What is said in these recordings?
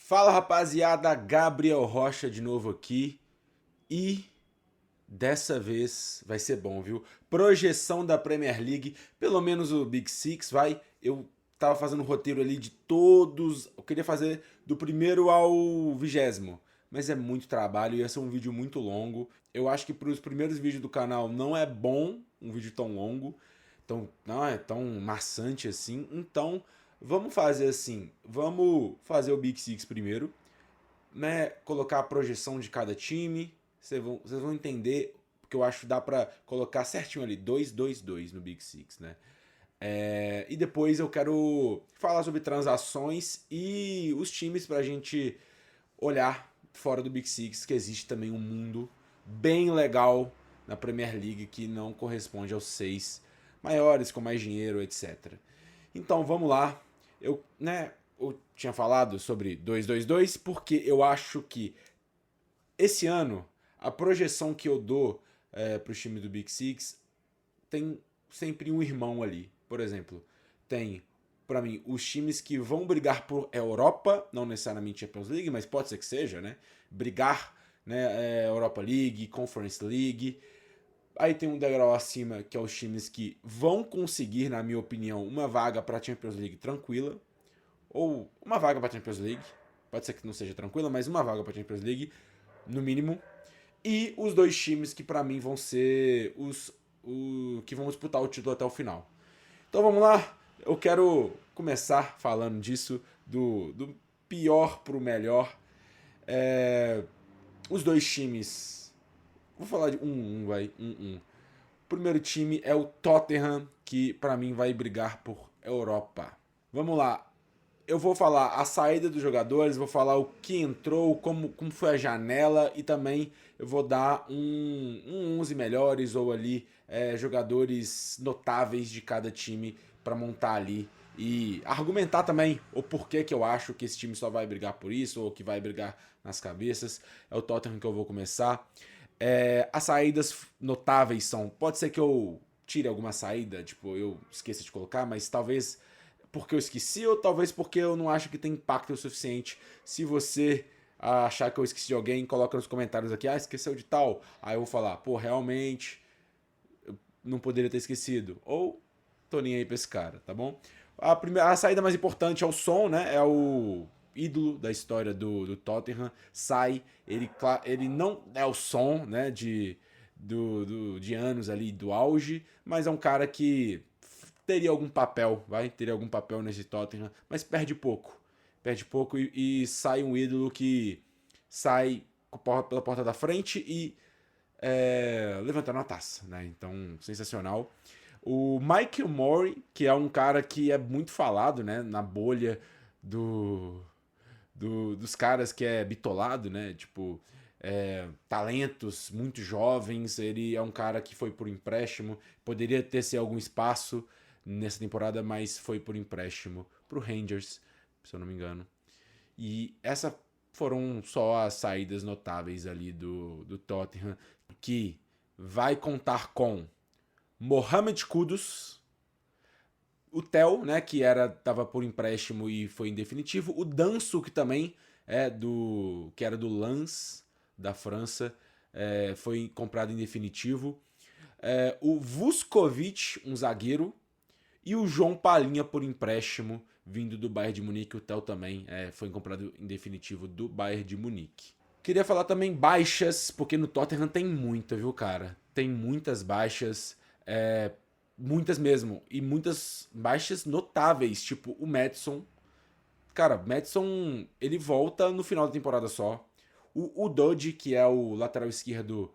Fala rapaziada, Gabriel Rocha de novo aqui e dessa vez vai ser bom, viu? Projeção da Premier League, pelo menos o Big Six, vai. Eu tava fazendo um roteiro ali de todos, eu queria fazer do primeiro ao 20º, mas é muito trabalho, ia ser um vídeo muito longo. Eu acho que para os primeiros vídeos do canal não é bom um vídeo tão longo, então não é tão maçante assim, então vamos fazer assim, vamos fazer o Big Six primeiro, né? Colocar a projeção de cada time, vocês vão entender, porque eu acho que dá pra colocar certinho ali, 2-2-2 no Big Six, né? E depois eu quero falar sobre transações e os times pra gente olhar fora do Big Six, que existe também um mundo bem legal na Premier League que não corresponde aos 6 maiores, com mais dinheiro, etc. Então vamos lá. Eu tinha falado sobre 2-2-2 porque eu acho que esse ano a projeção que eu dou para o time do Big Six tem sempre um irmão ali. Por exemplo, tem para mim os times que vão brigar por Europa, não necessariamente Champions League, mas pode ser que seja, né? Brigar, né? Europa League, Conference League. Aí tem um degrau acima, que é os times que vão conseguir, na minha opinião, uma vaga para Champions League tranquila, ou uma vaga para Champions League. Pode ser que não seja tranquila, mas uma vaga para Champions League, no mínimo. E os dois times que para mim vão ser os que vão disputar o título até o final. Então vamos lá. Eu quero começar falando disso, do pior pro melhor. Os dois times. Vou falar de vai. O primeiro time é o Tottenham, que para mim vai brigar por Europa. Vamos lá. Eu vou falar a saída dos jogadores, vou falar o que entrou, como foi a janela e também eu vou dar um 11 melhores ou ali jogadores notáveis de cada time para montar ali e argumentar também o porquê que eu acho que esse time só vai brigar por isso ou que vai brigar nas cabeças. É o Tottenham que eu vou começar. As saídas notáveis são, pode ser que eu tire alguma saída, tipo, eu esqueça de colocar, mas talvez porque eu esqueci ou talvez porque eu não acho que tem impacto o suficiente. Se você achar que eu esqueci de alguém, coloca nos comentários aqui, esqueceu de tal. Aí eu vou falar, pô, realmente eu não poderia ter esquecido. Ou tô nem aí pra esse cara, tá bom? A saída mais importante é o Son, né? É o ídolo da história do Tottenham. Sai, ele não é o Son, né? De anos ali do auge, mas é um cara que teria algum papel, teria algum papel nesse Tottenham, mas perde pouco e sai um ídolo que sai pela porta da frente e levantando a taça, né? Então, sensacional. O Michael Murray, que é um cara que é muito falado, né, na bolha dos caras que é bitolado, né? Tipo, talentos muito jovens. Ele é um cara que foi por empréstimo, poderia ter se algum espaço nessa temporada, mas foi por empréstimo pro Rangers, se eu não me engano. E essa foram só as saídas notáveis ali do Tottenham, que vai contar com Mohamed Kudus, o Theo, né, tava por empréstimo e foi em definitivo, o Danso, que também que era do Lens da França, foi comprado em definitivo. O Vuskovic, um zagueiro, e o João Palhinha por empréstimo, vindo do Bayern de Munique. O Theo também foi comprado em definitivo do Bayern de Munique. Queria falar também baixas, porque no Tottenham tem muita, viu, cara? Tem muitas baixas, muitas mesmo, e muitas baixas notáveis, tipo o Madison. Cara, Madison, ele volta no final da temporada só. O Dodge, que é o lateral esquerdo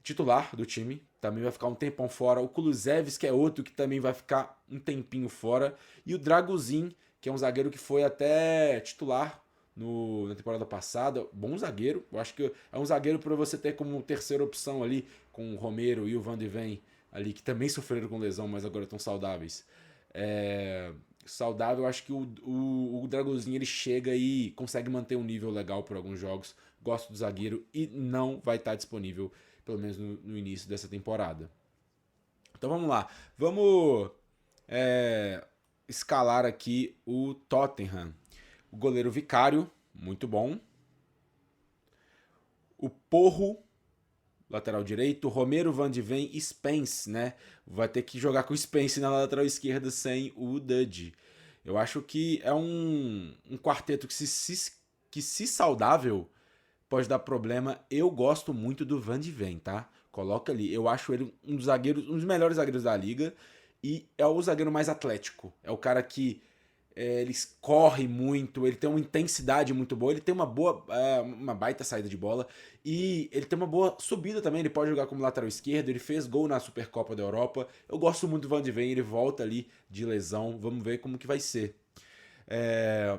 titular do time, também vai ficar um tempão fora. O Kulusevski, que é outro que também vai ficar um tempinho fora. E o Dragozin, que é um zagueiro que foi até titular na temporada passada. Bom zagueiro. Eu acho que é um zagueiro para você ter como terceira opção ali, com o Romero e o Van de Ven ali, que também sofreram com lesão, mas agora estão saudáveis. Saudável, eu acho que o Dragozin ele chega e consegue manter um nível legal por alguns jogos. Gosto do zagueiro e não vai estar disponível pelo menos no início dessa temporada. Então vamos lá. Vamos escalar aqui o Tottenham. O goleiro Vicário, muito bom. O Porro, lateral direito, Romero, Van de Ven e Spence, né? Vai ter que jogar com o Spence na lateral esquerda sem o Dudge. Eu acho que é um quarteto que se saudável pode dar problema. Eu gosto muito do Van de Ven, tá? Coloca ali. Eu acho ele um dos zagueiros, um dos melhores zagueiros da liga e é o zagueiro mais atlético. É o cara que ele corre muito, ele tem uma intensidade muito boa, ele tem uma baita saída de bola e ele tem uma boa subida também, ele pode jogar como lateral esquerdo, ele fez gol na Supercopa da Europa. Eu gosto muito do Van de Ven, ele volta ali de lesão, vamos ver como que vai ser.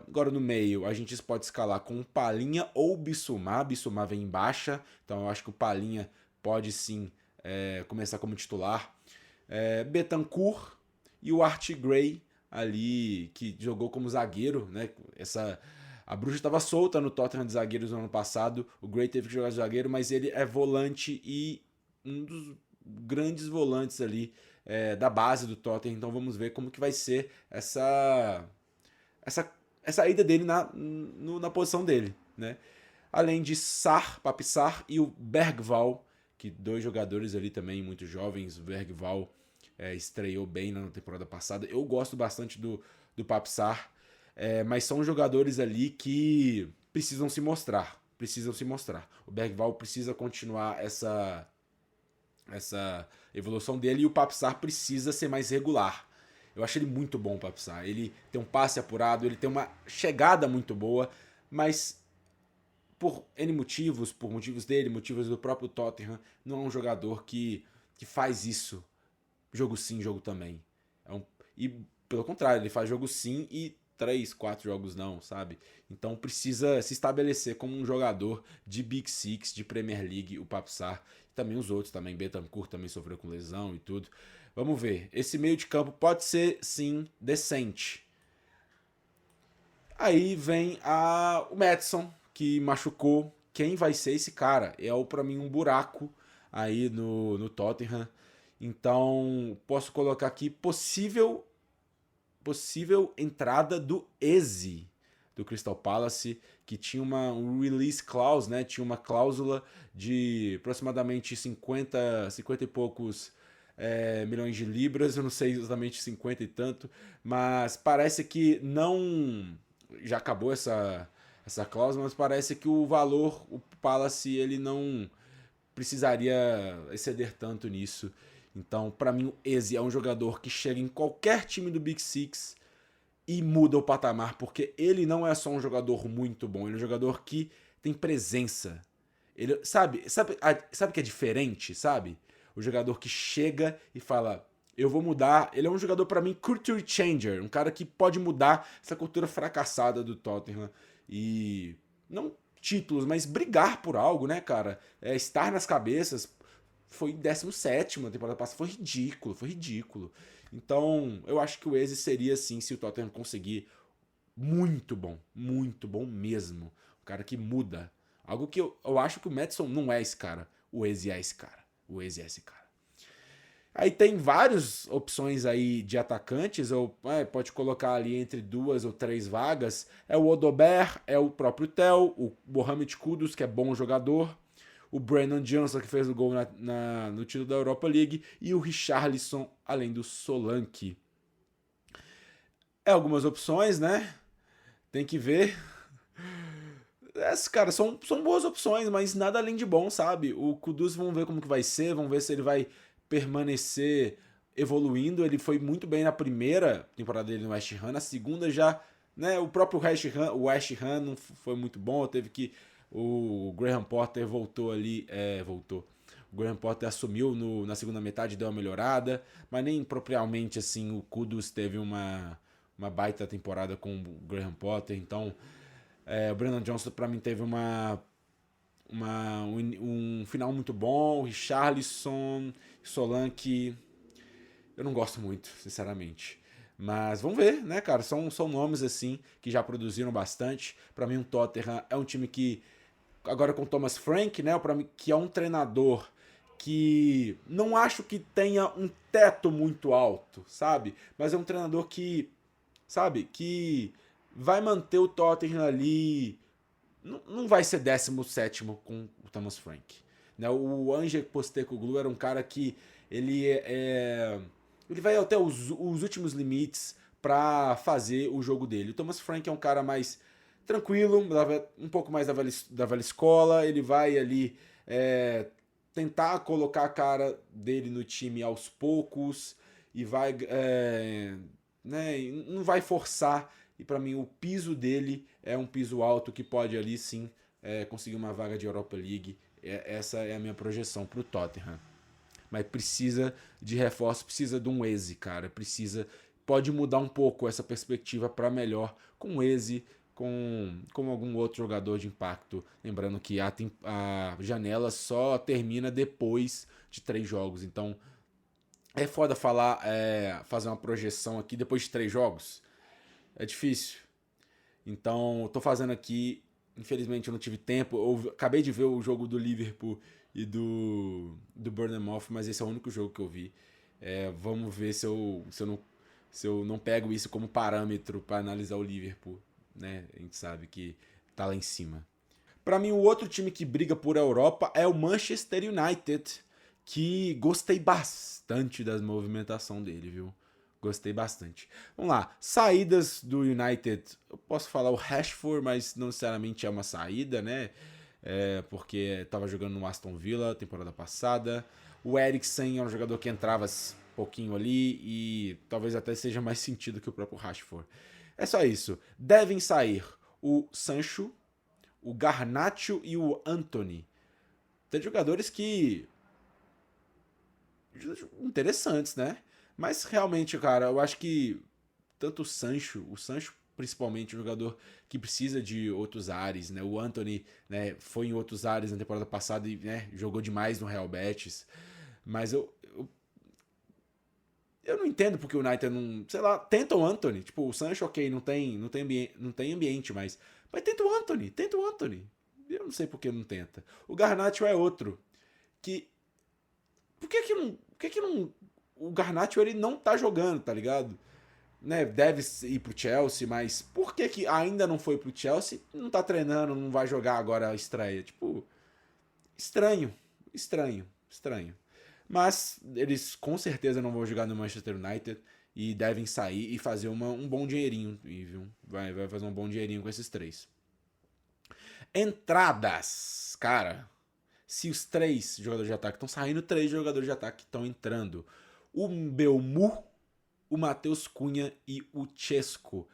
Agora no meio, a gente pode escalar com o Palhinha ou o Bissouma. Bissouma vem em baixa, então eu acho que o Palhinha pode sim começar como titular. Bentancur e o Art Gray ali, que jogou como zagueiro, né? A bruxa estava solta no Tottenham de zagueiros no ano passado. O Gray teve que jogar de zagueiro, mas ele é volante e um dos grandes volantes ali da base do Tottenham. Então vamos ver como que vai ser essa ida dele na posição dele, né? Além de Pape Sarr e o Bergval, que dois jogadores ali também muito jovens. O Bergval estreou bem na temporada passada. Eu gosto bastante do Pape Sarr, mas são jogadores ali que precisam se mostrar. O Bergval precisa continuar essa evolução dele e o Pape Sarr precisa ser mais regular. Eu acho ele muito bom, o Pape Sarr. Ele tem um passe apurado, ele tem uma chegada muito boa, mas por N motivos, por motivos dele, motivos do próprio Tottenham, não é um jogador que faz isso. Jogo sim, jogo também. E pelo contrário, ele faz jogo sim e 3, 4 jogos não, sabe? Então precisa se estabelecer como um jogador de Big Six, de Premier League, o Pape Sarr. Também os outros, também Bentancur também sofreu com lesão e tudo. Vamos ver. Esse meio de campo pode ser, sim, decente. Aí vem o Maddison, que machucou. Quem vai ser esse cara? Pra mim, um buraco aí no Tottenham. Então, posso colocar aqui possível entrada do Eze, do Crystal Palace, que tinha um release clause, né? Tinha uma cláusula de aproximadamente 50 e poucos milhões de libras, eu não sei exatamente 50 e tanto, mas parece que não... Já acabou essa cláusula, mas parece que o Palace, ele não precisaria exceder tanto nisso. Então, para mim, o Eze é um jogador que chega em qualquer time do Big Six e muda o patamar, porque ele não é só um jogador muito bom, ele é um jogador que tem presença. Ele sabe que é diferente, sabe? O jogador que chega e fala: eu vou mudar. Ele é um jogador, para mim, culture changer, um cara que pode mudar essa cultura fracassada do Tottenham e não títulos, mas brigar por algo, né, cara? Estar nas cabeças. Foi 17º na temporada passada, foi ridículo. Então, eu acho que o Eze seria, sim, se o Tottenham conseguir, muito bom mesmo. Um cara que muda. Algo que eu acho que o Maddison não é esse cara. O Eze é esse cara. Aí tem várias opções aí de atacantes, ou pode colocar ali entre 2 ou 3 vagas. É o Odobert, é o próprio Theo, o Mohamed Kudus, que é bom jogador, o Brandon Johnson, que fez o gol no título da Europa League, e o Richarlison, além do Solanke. Algumas opções, né? Tem que ver. Cara, são boas opções, mas nada além de bom, sabe? O Kudus, vamos ver como que vai ser, vamos ver se ele vai permanecer evoluindo. Ele foi muito bem na primeira temporada dele no West Ham, na segunda já, né? O próprio West Ham não foi muito bom, teve que... O Graham Potter voltou ali, O Graham Potter assumiu na segunda metade, deu uma melhorada, mas nem propriamente assim o Kudus teve uma baita temporada com o Graham Potter. Então o Brandon Johnson para mim teve um final muito bom. O Richarlison, Solanke, eu não gosto muito, sinceramente. Mas vamos ver, né, cara? São nomes assim que já produziram bastante. Para mim, o Tottenham é um time que, agora com o Thomas Frank, né, para mim, que é um treinador que não acho que tenha um teto muito alto, sabe? Mas é um treinador que, sabe, que vai manter o Tottenham ali não vai ser 17º com o Thomas Frank. Né? O Ange Postecoglou era um cara que ele vai até os últimos limites para fazer o jogo dele. O Thomas Frank é um cara mais tranquilo, um pouco mais da velha escola, ele vai ali tentar colocar a cara dele no time aos poucos e vai né, não vai forçar. E para mim o piso dele é um piso alto que pode ali sim conseguir uma vaga de Europa League. Essa é a minha projeção para o Tottenham. Mas precisa de reforço, precisa de um Eze, cara. Pode mudar um pouco essa perspectiva para melhor com o Eze, com algum outro jogador de impacto. Lembrando que a janela só termina depois de 3 jogos. Então é foda fazer uma projeção aqui depois de 3 jogos. É difícil. Então eu tô fazendo aqui. Infelizmente eu não tive tempo. Eu acabei de ver o jogo do Liverpool e do Bournemouth, mas esse é o único jogo que eu vi. Vamos ver se eu não pego isso como parâmetro para analisar o Liverpool. Né? A gente sabe que tá lá em cima. Para mim, o outro time que briga por Europa é o Manchester United, que gostei bastante da movimentação dele, viu? Gostei bastante. Vamos lá, saídas do United. Eu posso falar o Rashford, mas não necessariamente é uma saída, né? Porque estava jogando no Aston Villa temporada passada. O Eriksen é um jogador que entrava pouquinho ali e talvez até seja mais sentido que o próprio Rashford. É só isso. Devem sair o Sancho, o Garnacho e o Antony. Tem jogadores que interessantes, né? Mas realmente, cara, eu acho que tanto o Sancho principalmente, um jogador que precisa de outros ares, né? O Antony, né, foi em outros ares na temporada passada e, né, jogou demais no Real Betis. Mas eu não entendo porque o United não, sei lá, tenta o Antony. Tipo, o Sancho, ok, não tem ambiente, mas tenta o Antony. Eu não sei por que não tenta. O Garnacho é outro que por que não o Garnacho ele não tá jogando, tá ligado? Né, deve ir pro Chelsea, mas por que ainda não foi pro Chelsea? Não tá treinando, não vai jogar agora a estreia. Tipo, estranho. Mas eles com certeza não vão jogar no Manchester United e devem sair e fazer um bom dinheirinho, viu? Vai fazer um bom dinheirinho com esses 3. Entradas, cara. Se os 3 jogadores de ataque estão saindo, 3 jogadores de ataque estão entrando. O Mbeumo, o Matheus Cunha e o Chesco.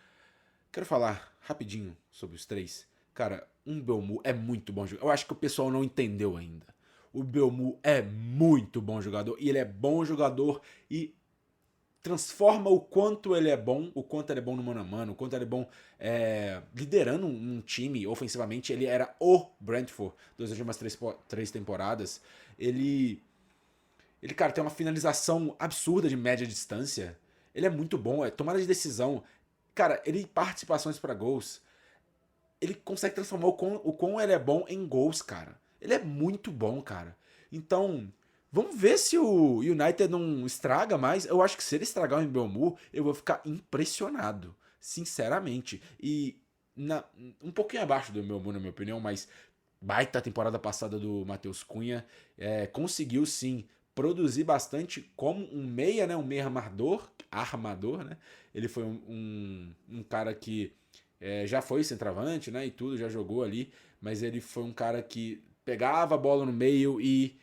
Quero falar rapidinho sobre os 3. Cara, o Mbeumo é muito bom jogador. Eu acho que o pessoal não entendeu ainda. O Mbeumo é muito bom jogador e ele é bom jogador e transforma o quanto ele é bom no mano a mano, o quanto ele é bom liderando um time ofensivamente. Ele era o Brentford das últimas 3 temporadas. Ele, cara, tem uma finalização absurda de média distância. Ele é muito bom, tomada de decisão. Cara, ele participações para gols. Ele consegue transformar o quão ele é bom em gols, cara. Ele é muito bom, cara. Então, vamos ver se o United não estraga mais. Eu acho que se ele estragar o Mbeumo, eu vou ficar impressionado. Sinceramente. E um pouquinho abaixo do Mbeumo, na minha opinião, mas baita temporada passada do Matheus Cunha. Conseguiu, sim, produzir bastante como um meia, né? Um meia armador, né? Ele foi um cara que já foi centroavante, né? E tudo, já jogou ali. Mas ele foi um cara que pegava a bola no meio e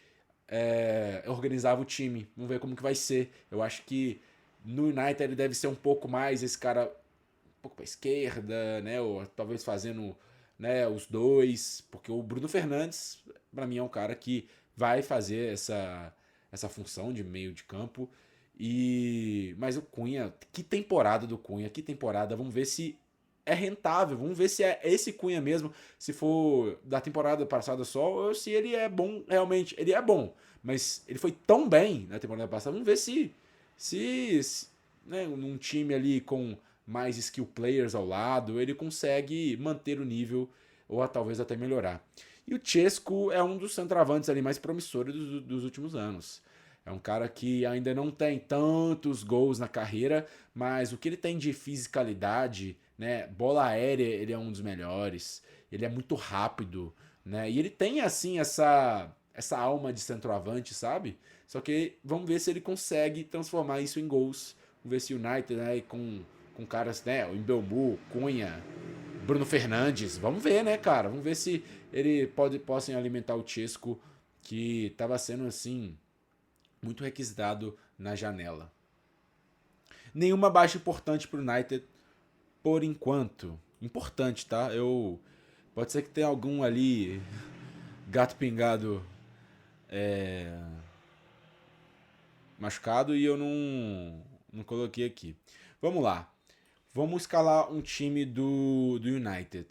organizava o time. Vamos ver como que vai ser. Eu acho que no United ele deve ser um pouco mais esse cara, um pouco para esquerda, né? Ou talvez fazendo, né, os dois, porque o Bruno Fernandes para mim é um cara que vai fazer essa função de meio de campo. Mas o Cunha, que temporada do Cunha, que temporada. Vamos ver se é rentável, vamos ver se é esse Cunha mesmo, se for da temporada passada só, ou se ele é bom, realmente, ele é bom, mas ele foi tão bem na temporada passada, vamos ver se né, num time ali com mais skill players ao lado, ele consegue manter o nível, ou talvez até melhorar. E o Chesco é um dos centroavantes ali mais promissores dos últimos anos. É um cara que ainda não tem tantos gols na carreira, mas o que ele tem de fisicalidade, né? Bola aérea, ele é um dos melhores. Ele é muito rápido, né? E ele tem assim essa alma de centroavante, sabe? Só que vamos ver se ele consegue transformar isso em gols. Vamos ver se o United, né, com caras, né, o Mbeumo, Cunha, Bruno Fernandes, vamos ver, né, cara? Vamos ver se ele possam alimentar o Chesco, que estava sendo assim muito requisitado na janela. Nenhuma baixa importante para o United por enquanto. Importante, tá? Pode ser que tenha algum ali gato pingado machucado e eu não coloquei aqui. Vamos lá. Vamos escalar um time do United.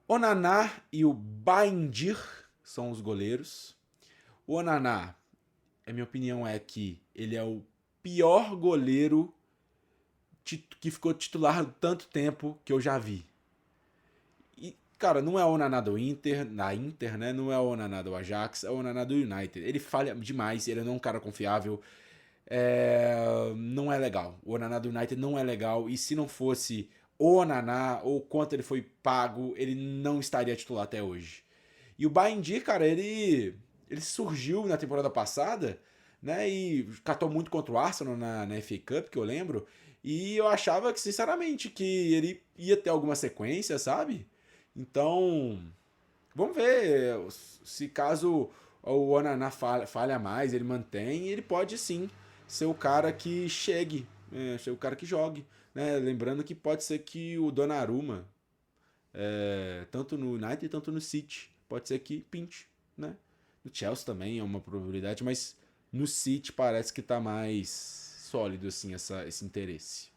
Onaná e o Baindir são os goleiros. O Onaná, a minha opinião é que ele é o pior goleiro que ficou titular tanto tempo que eu já vi. E, cara, não é o Onaná do Inter, na Inter, né? Não é o Onaná do Ajax, é o Onaná do United. Ele falha demais, ele não é um cara confiável. Não é legal. O Onaná do United não é legal. E se não fosse o Onaná ou quanto ele foi pago, ele não estaria titular até hoje. E o Baindy, cara, ele surgiu na temporada passada, né? E catou muito contra o Arsenal na FA Cup, que eu lembro. E eu achava que, sinceramente, que ele ia ter alguma sequência, sabe? Então, vamos ver se caso o Onaná falha mais, ele mantém, ele pode sim ser o cara que chegue, ser o cara que jogue. Né? Lembrando que pode ser que o Donnarumma, tanto no United quanto no City, pode ser que pinte. Né? No Chelsea também é uma probabilidade, mas no City parece que está mais sólido assim, esse interesse.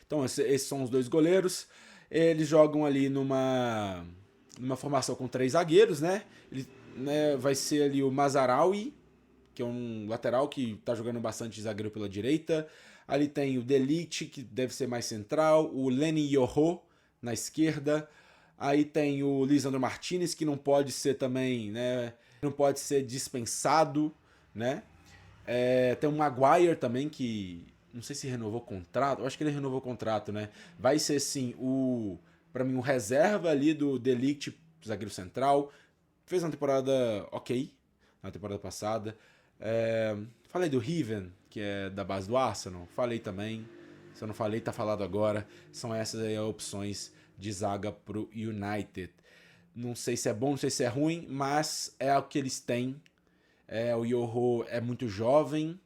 Então esses são os dois goleiros. Eles jogam ali numa formação com 3 zagueiros, né? Vai ser ali o Mazaraui, que é um lateral que tá jogando bastante zagueiro pela direita. Ali tem o Delite, que deve ser mais central. O Lenny Yoho na esquerda. Aí tem o Lisandro Martinez, que não pode ser também, né? Não pode ser dispensado, né? Tem o Maguire também, que não sei se renovou o contrato. Eu acho que ele renovou o contrato, né? Vai ser, sim, para mim, o reserva ali do Delite, zagueiro central. Fez uma temporada ok, na temporada passada. Falei do Riven, que é da base do Arsenal. Falei também. Se eu não falei, tá falado agora. São essas aí as opções de zaga pro United. Não sei se é bom, não sei se é ruim, mas é o que eles têm. O Yoho é muito jovem.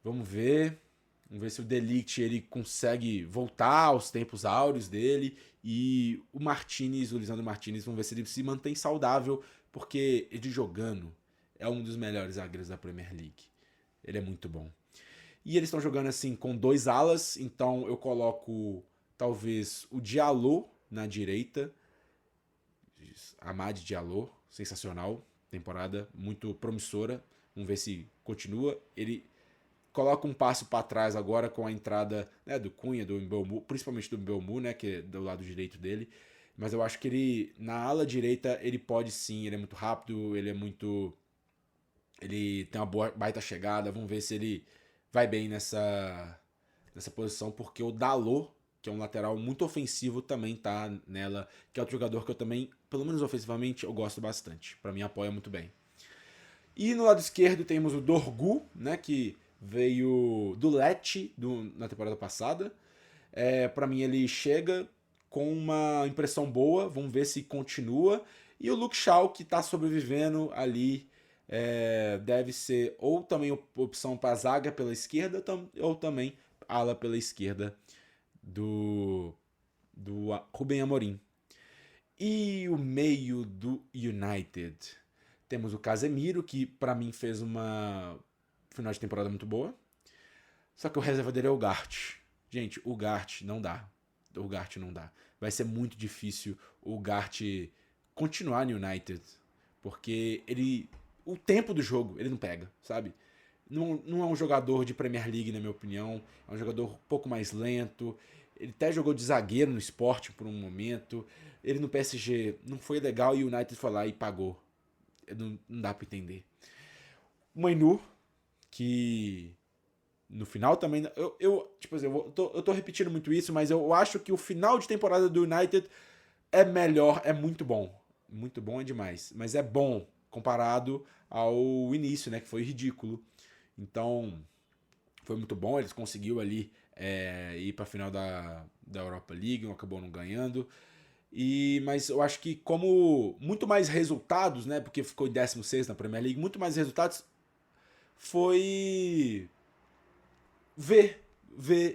Vamos ver. Vamos ver se o Delict ele consegue voltar aos tempos áureos dele. E o Martinez, o Lisandro Martinez, vamos ver se ele se mantém saudável, porque ele jogando é um dos melhores zagueiros da Premier League. Ele é muito bom. E eles estão jogando assim com 2 alas, então eu coloco talvez o Diallo na direita. Amad Diallo, sensacional. Temporada muito promissora. Vamos ver se continua. Ele coloca um passo para trás agora com a entrada, né, do Cunha, do Mbeumo, principalmente do Mbeumo, né, que é do lado direito dele. Mas eu acho que ele, na ala direita, ele pode sim. Ele é muito rápido, ele tem uma baita chegada. Vamos ver se ele vai bem nessa posição, porque o Dalot, que é um lateral muito ofensivo, também tá nela, que é outro jogador que eu também, pelo menos ofensivamente, eu gosto bastante. Para mim, apoia muito bem. E no lado esquerdo temos o Dorgu, né, que veio do Lecce na temporada passada. Para mim, ele chega com uma impressão boa, vamos ver se continua. E o Luke Shaw, que está sobrevivendo ali, deve ser ou também opção para zaga pela esquerda, ou também ala pela esquerda do Rubem Amorim. E o meio do United. Temos o Casemiro, que para mim fez uma final de temporada muito boa. Só que o reserva dele é o Gart. Gente, o Gart não dá. O Gart não dá. Vai ser muito difícil o Gart continuar no United. Porque o tempo do jogo, ele não pega, sabe? Não é um jogador de Premier League, na minha opinião. É um jogador um pouco mais lento. Ele até jogou de zagueiro no Sport por um momento. Ele no PSG não foi legal e o United foi lá e pagou. Não dá pra entender. O Mainu, que no final também... tipo assim, eu tô repetindo muito isso, mas eu acho que o final de temporada do United é melhor, é muito bom. Muito bom é demais, mas é bom comparado ao início, né, que foi ridículo. Então, foi muito bom, eles conseguiram ali ir para a final da Europa League, acabou não ganhando. Mas eu acho que como muito mais resultados, né, porque ficou em 16º na Premier League, muito mais resultados foi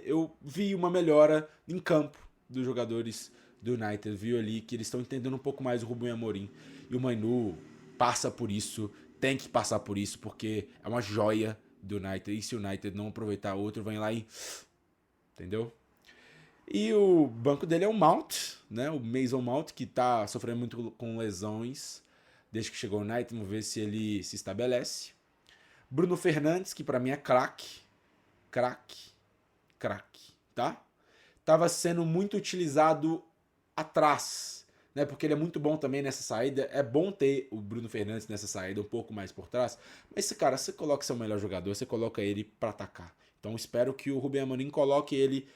eu vi uma melhora em campo dos jogadores do United, viu ali que eles estão entendendo um pouco mais o Rubem Amorim, e o Mainu passa por isso, tem que passar por isso, porque é uma joia do United, e se o United não aproveitar outro, vai lá e... entendeu? E o banco dele é o Mount, né? O Mason Mount, que tá sofrendo muito com lesões desde que chegou ao United. Vamos ver se ele se estabelece. Bruno Fernandes, que pra mim é craque. Craque. Tá? Tava sendo muito utilizado atrás, né? Porque ele é muito bom também nessa saída. É bom ter o Bruno Fernandes nessa saída um pouco mais por trás. Mas, cara, você coloca seu melhor jogador, você coloca ele pra atacar. Então, espero que o Rubem Amorim coloque ele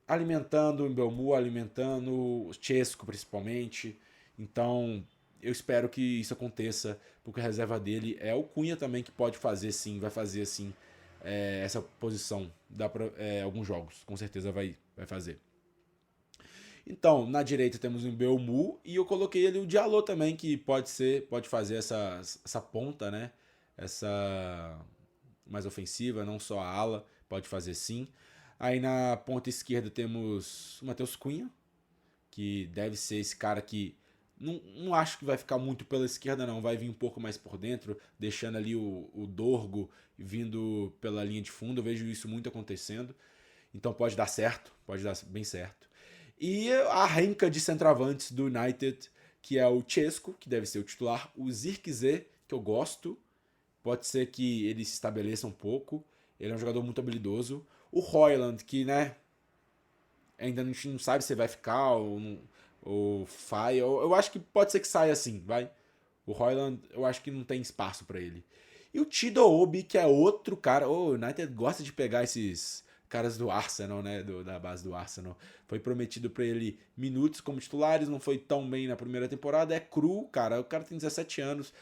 alimentando o Mbeumo, alimentando o Chesco principalmente. Então, eu espero que isso aconteça, porque a reserva dele é o Cunha também, que pode fazer sim, vai fazer sim essa posição. Dá pra, alguns jogos, com certeza vai fazer. Então, na direita temos o Mbeumo e eu coloquei ali o Diallo também, que pode fazer essa ponta, né? Essa mais ofensiva, não só a ala, pode fazer sim. Aí na ponta esquerda temos o Matheus Cunha, que deve ser esse cara que não acho que vai ficar muito pela esquerda não, vai vir um pouco mais por dentro, deixando ali o Dorgo vindo pela linha de fundo, eu vejo isso muito acontecendo. Então pode dar certo, pode dar bem certo. E a renca de centroavantes do United, que é o Chesco, que deve ser o titular, o Zirkzee, que eu gosto, pode ser que ele se estabeleça um pouco, ele é um jogador muito habilidoso. O Højlund, que, né, ainda a gente não sabe se vai ficar ou vai. Eu acho que pode ser que saia assim, vai. O Højlund, eu acho que não tem espaço para ele. E o Chido-Obi, que é outro cara. O United gosta de pegar esses caras do Arsenal, né, da base do Arsenal. Foi prometido para ele minutos como titulares, não foi tão bem na primeira temporada. É cru, cara. O cara tem 17 anos.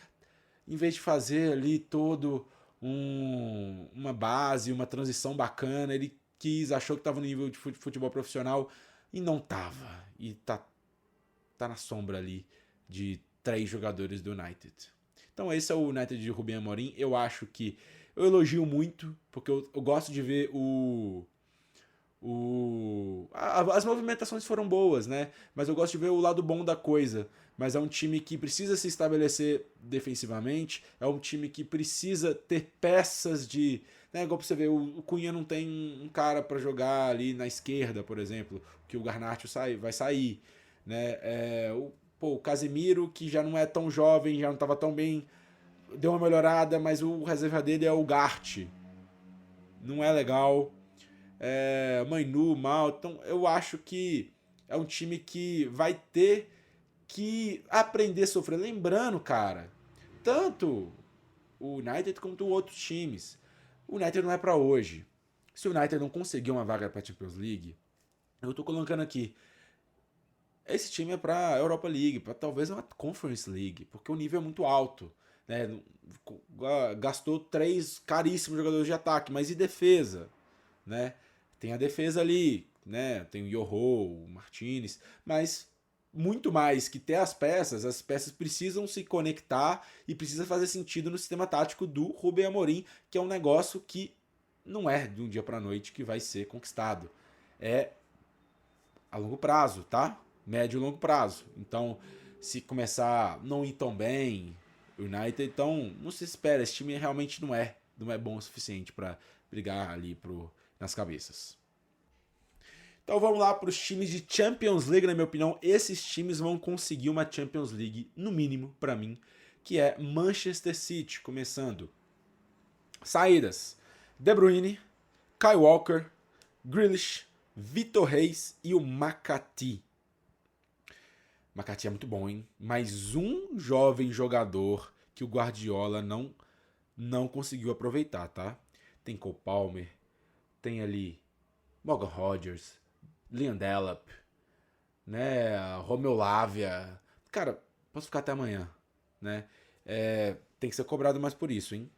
Em vez de fazer ali todo uma base, uma transição bacana, ele achou que estava no nível de futebol profissional e não tava. E tá na sombra ali de 3 jogadores do United. Então esse é o United de Rubem Amorim. Eu acho que eu elogio muito, porque eu gosto de ver as movimentações foram boas, né? Mas eu gosto de ver o lado bom da coisa. Mas é um time que precisa se estabelecer defensivamente, é um time que precisa ter peças de... Né, igual pra você ver, o Cunha não tem um cara para jogar ali na esquerda, por exemplo, que o Garnacho vai sair. Né? O Casemiro, que já não é tão jovem, já não estava tão bem, deu uma melhorada, mas o reserva dele é o Gart. Não é legal. Mainu, Mal. Então eu acho que é um time que vai ter que aprender a sofrer. Lembrando, cara, tanto o United quanto outros times. O United não é para hoje. Se o United não conseguir uma vaga para Champions League, eu tô colocando aqui, esse time é para Europa League, para talvez uma Conference League, porque o nível é muito alto. Né? Gastou 3 caríssimos jogadores de ataque, mas e defesa? Né? Tem a defesa ali, né? Tem o Yoho, o Martinez, mas muito mais que ter as peças precisam se conectar e precisa fazer sentido no sistema tático do Rubem Amorim, que é um negócio que não é de um dia para noite que vai ser conquistado. É a longo prazo, tá? Médio e longo prazo. Então, se começar a não ir tão bem, o United, então não se espera, esse time realmente não é bom o suficiente para brigar ali nas cabeças. Então vamos lá para os times de Champions League, na minha opinião, esses times vão conseguir uma Champions League, no mínimo, para mim, que é Manchester City, começando. Saídas: De Bruyne, Kyle Walker, Grealish, Vitor Reis e o Makati. Makati é muito bom, hein? Mais um jovem jogador que o Guardiola não não conseguiu aproveitar, tá? Tem Cole Palmer, tem ali Morgan Rodgers, Leon Delap, né? Romeu Lavia. Cara, posso ficar até amanhã, né? Tem que ser cobrado mais por isso, hein?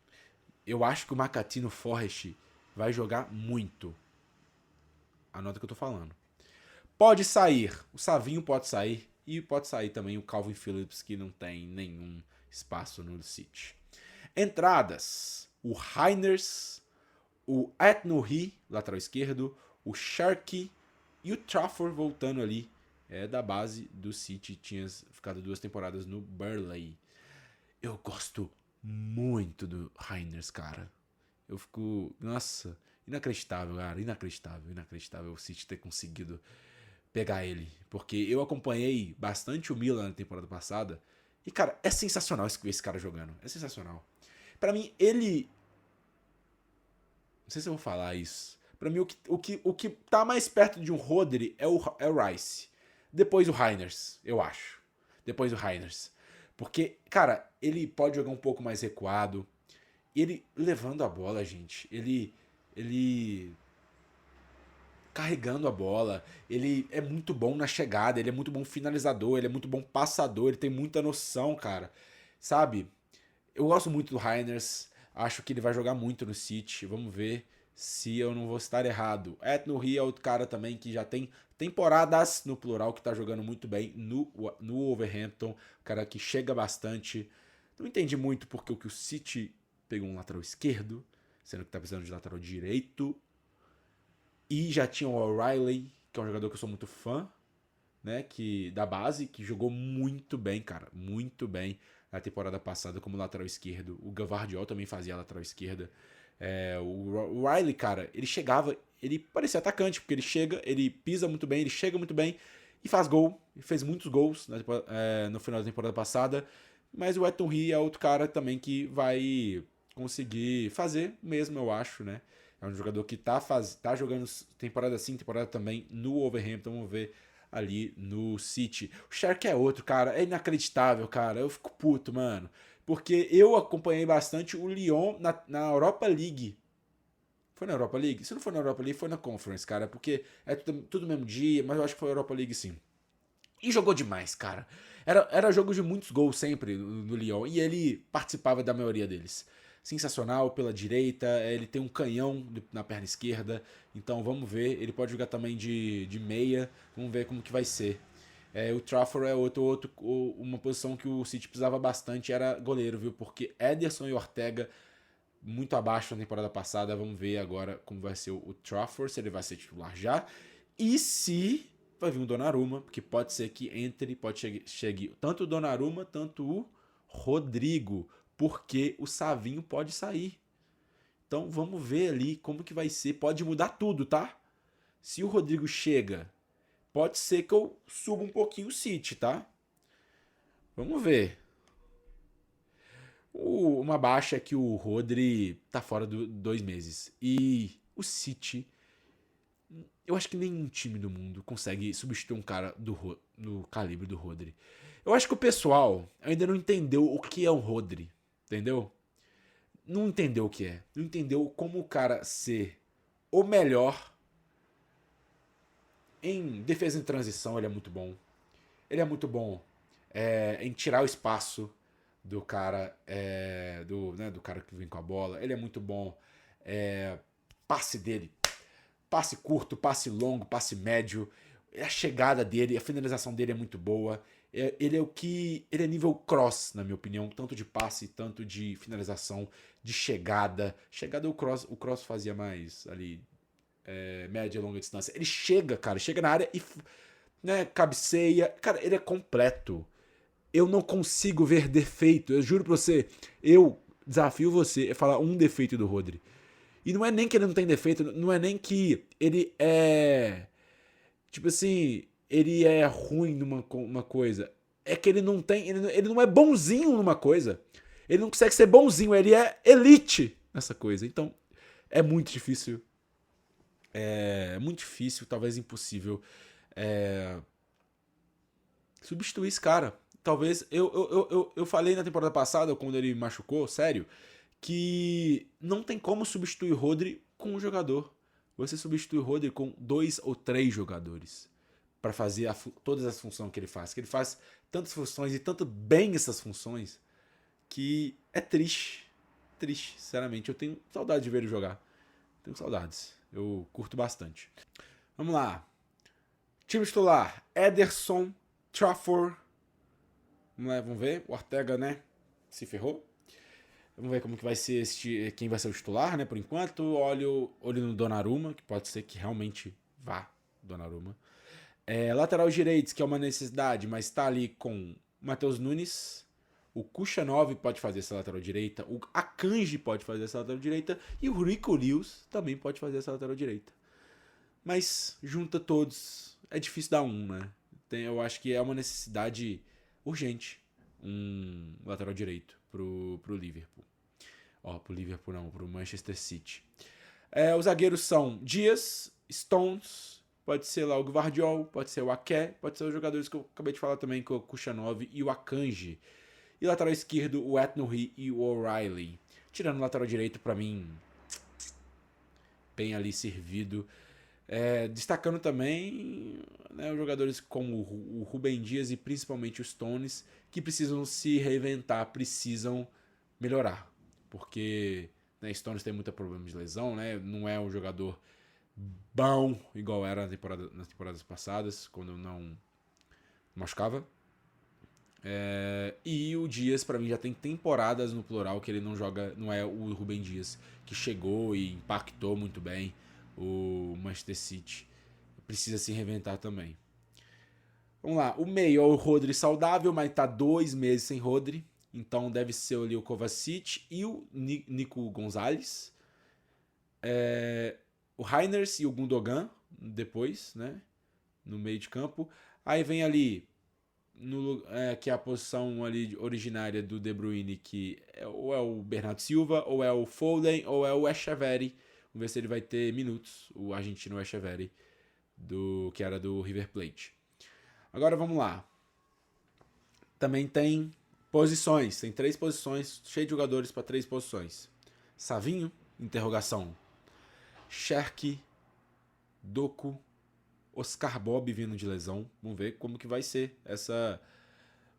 Eu acho que o Makati Forrest vai jogar muito. Anota o que eu tô falando. Pode sair, o Savinho pode sair e pode sair também o Calvin Phillips, que não tem nenhum espaço no City. Entradas: o Heiners, o Etnohi, lateral esquerdo, o Sharky e o Trafford voltando ali da base do City. Tinha ficado 2 temporadas no Burnley. Eu gosto muito do Heiners, cara. Eu fico. Nossa, inacreditável, cara. Inacreditável o City ter conseguido pegar ele. Porque eu acompanhei bastante o Milan na temporada passada. E, cara, é sensacional esse cara jogando. É sensacional. Pra mim, ele. Não sei se eu vou falar isso. Pra mim, o que tá mais perto de um Rodri é o Rice. Depois o Heiners, eu acho. Depois o Heiners. Porque, cara, ele pode jogar um pouco mais recuado. Ele levando a bola, gente. Ele carregando a bola. Ele é muito bom na chegada. Ele é muito bom finalizador. Ele é muito bom passador. Ele tem muita noção, cara. Sabe? Eu gosto muito do Heiners. Acho que ele vai jogar muito no City. Vamos ver se eu não vou estar errado. Etnohi é outro cara também que já tem temporadas, no plural, que tá jogando muito bem no Wolverhampton. Cara que chega bastante. Não entendi muito porque o City pegou um lateral esquerdo, sendo que tá precisando de lateral direito. E já tinha o O'Reilly, que é um jogador que eu sou muito fã, né, da base, que jogou muito bem, cara, muito bem na temporada passada como lateral esquerdo. O Gavardiol também fazia lateral esquerda. O Riley, cara, ele chegava, ele parecia atacante, porque ele chega, ele pisa muito bem, ele chega muito bem e faz gol. Ele fez muitos gols no final da temporada passada. Mas o Etnohi é outro cara também que vai conseguir fazer mesmo, eu acho, né? É um jogador que tá jogando temporada sim, temporada também no Wolverhampton. Vamos ver ali no City. O Shark é outro, cara. É inacreditável, cara. Eu fico puto, mano. Porque eu acompanhei bastante o Lyon na Europa League. Foi na Europa League? Se não foi na Europa League, foi na Conference, cara. Porque é tudo no mesmo dia, mas eu acho que foi na Europa League sim. E jogou demais, cara. Era jogo de muitos gols sempre no Lyon. E ele participava da maioria deles. Sensacional pela direita. Ele tem um canhão na perna esquerda. Então vamos ver. Ele pode jogar também de meia. Vamos ver como que vai ser. O Trafford é uma posição que o City precisava bastante. Era goleiro, viu? Porque Ederson e Ortega muito abaixo na temporada passada. Vamos ver agora como vai ser o Trafford. Se ele vai ser titular já. E se vai vir o Donnarumma, porque pode ser que entre, chegue tanto o Donnarumma, tanto o Rodrigo, porque o Savinho pode sair. Então vamos ver ali como que vai ser, pode mudar tudo, tá? Se o Rodrigo chega, pode ser que eu suba um pouquinho o City, tá? Vamos ver. Uma baixa é que o Rodri tá fora 2 meses. E o City, eu acho que nenhum time do mundo consegue substituir um cara do calibre do Rodri. Eu acho que o pessoal ainda não entendeu o que é um Rodri, entendeu? Não entendeu o que é. Não entendeu como o cara ser o melhor em defesa em transição. Ele é muito bom. Ele é muito bom em tirar o espaço do cara, do cara que vem com a bola. Ele é muito bom. Passe dele. Passe curto, passe longo, passe médio. A chegada dele, a finalização dele é muito boa. Ele é nível cross, na minha opinião. Tanto de passe, tanto de finalização, de chegada. Chegada o cross fazia mais ali, média e longa distância. Ele chega, cara, chega na área e cabeceia. Cara, ele é completo. Eu não consigo ver defeito. Eu juro pra você, eu desafio você a falar um defeito do Rodri. E não é nem que ele não tem defeito, não é nem que ele é. Tipo assim, ele é ruim numa coisa. É que ele não tem. Ele não é bonzinho numa coisa. Ele não consegue ser bonzinho, ele é elite nessa coisa. Então, é muito difícil. É muito difícil, talvez impossível. Substituir esse cara. Talvez. Eu falei na temporada passada, quando ele machucou, sério, que não tem como substituir Rodri com um jogador. Você substitui Rodri com 2 ou 3 jogadores para fazer todas as funções que ele faz. Que ele faz tantas funções e tanto bem essas funções que é triste. Triste, sinceramente. Eu tenho saudade de ver ele jogar. Tenho saudades. Eu curto bastante. Vamos lá. Time titular: Ederson, Trafford. Vamos ver. O Ortega, né? Se ferrou. Vamos ver como que vai ser quem vai ser o titular, né? Por enquanto, olho no Donnarumma, que pode ser que realmente vá Donnarumma. Lateral direito, que é uma necessidade, mas tá ali com o Matheus Nunes. O Kuchanov pode fazer essa lateral direita. O Akanji pode fazer essa lateral direita. E o Rico Lewis também pode fazer essa lateral direita. Mas junta todos. É difícil dar um, né? Eu acho que é uma necessidade urgente. Um lateral direito pro Liverpool. Pro Liverpool não, pro Manchester City. Os zagueiros são Dias, Stones, pode ser lá o Gvardiol, pode ser o Ake, pode ser os jogadores que eu acabei de falar também, que é o Kuchanov e o Akanji. E lateral esquerdo, o Ethnoloi e o O'Reilly. Tirando o lateral direito, pra mim, bem ali servido. Destacando também, né, os jogadores como o Rúben Dias e principalmente os Stones, que precisam se reinventar, precisam melhorar. Porque, né, Stones tem muito problema de lesão, né? Não é um jogador bom igual era nas temporadas passadas, quando não machucava. E o Dias, pra mim, já tem temporadas no plural que ele não joga. Não é o Rúben Dias que chegou e impactou muito bem o Manchester City. Precisa se reinventar também. Vamos lá, o meio é o Rodri saudável, mas tá 2 meses sem Rodri. Então deve ser ali o Kovacic e o Nico Gonzalez. O Reiners e o Gundogan depois, né? No meio de campo. Aí vem ali, que é a posição ali originária do De Bruyne, que ou é o Bernardo Silva, ou é o Foden, ou é o Echeverri. Vamos ver se ele vai ter minutos, o argentino Echeverri, que era do River Plate. Agora vamos lá. Também tem posições, tem 3 posições, cheio de jogadores para 3 posições. Savinho, interrogação. Cherki, Doku, Oscar Bob vindo de lesão. Vamos ver como que vai ser essa...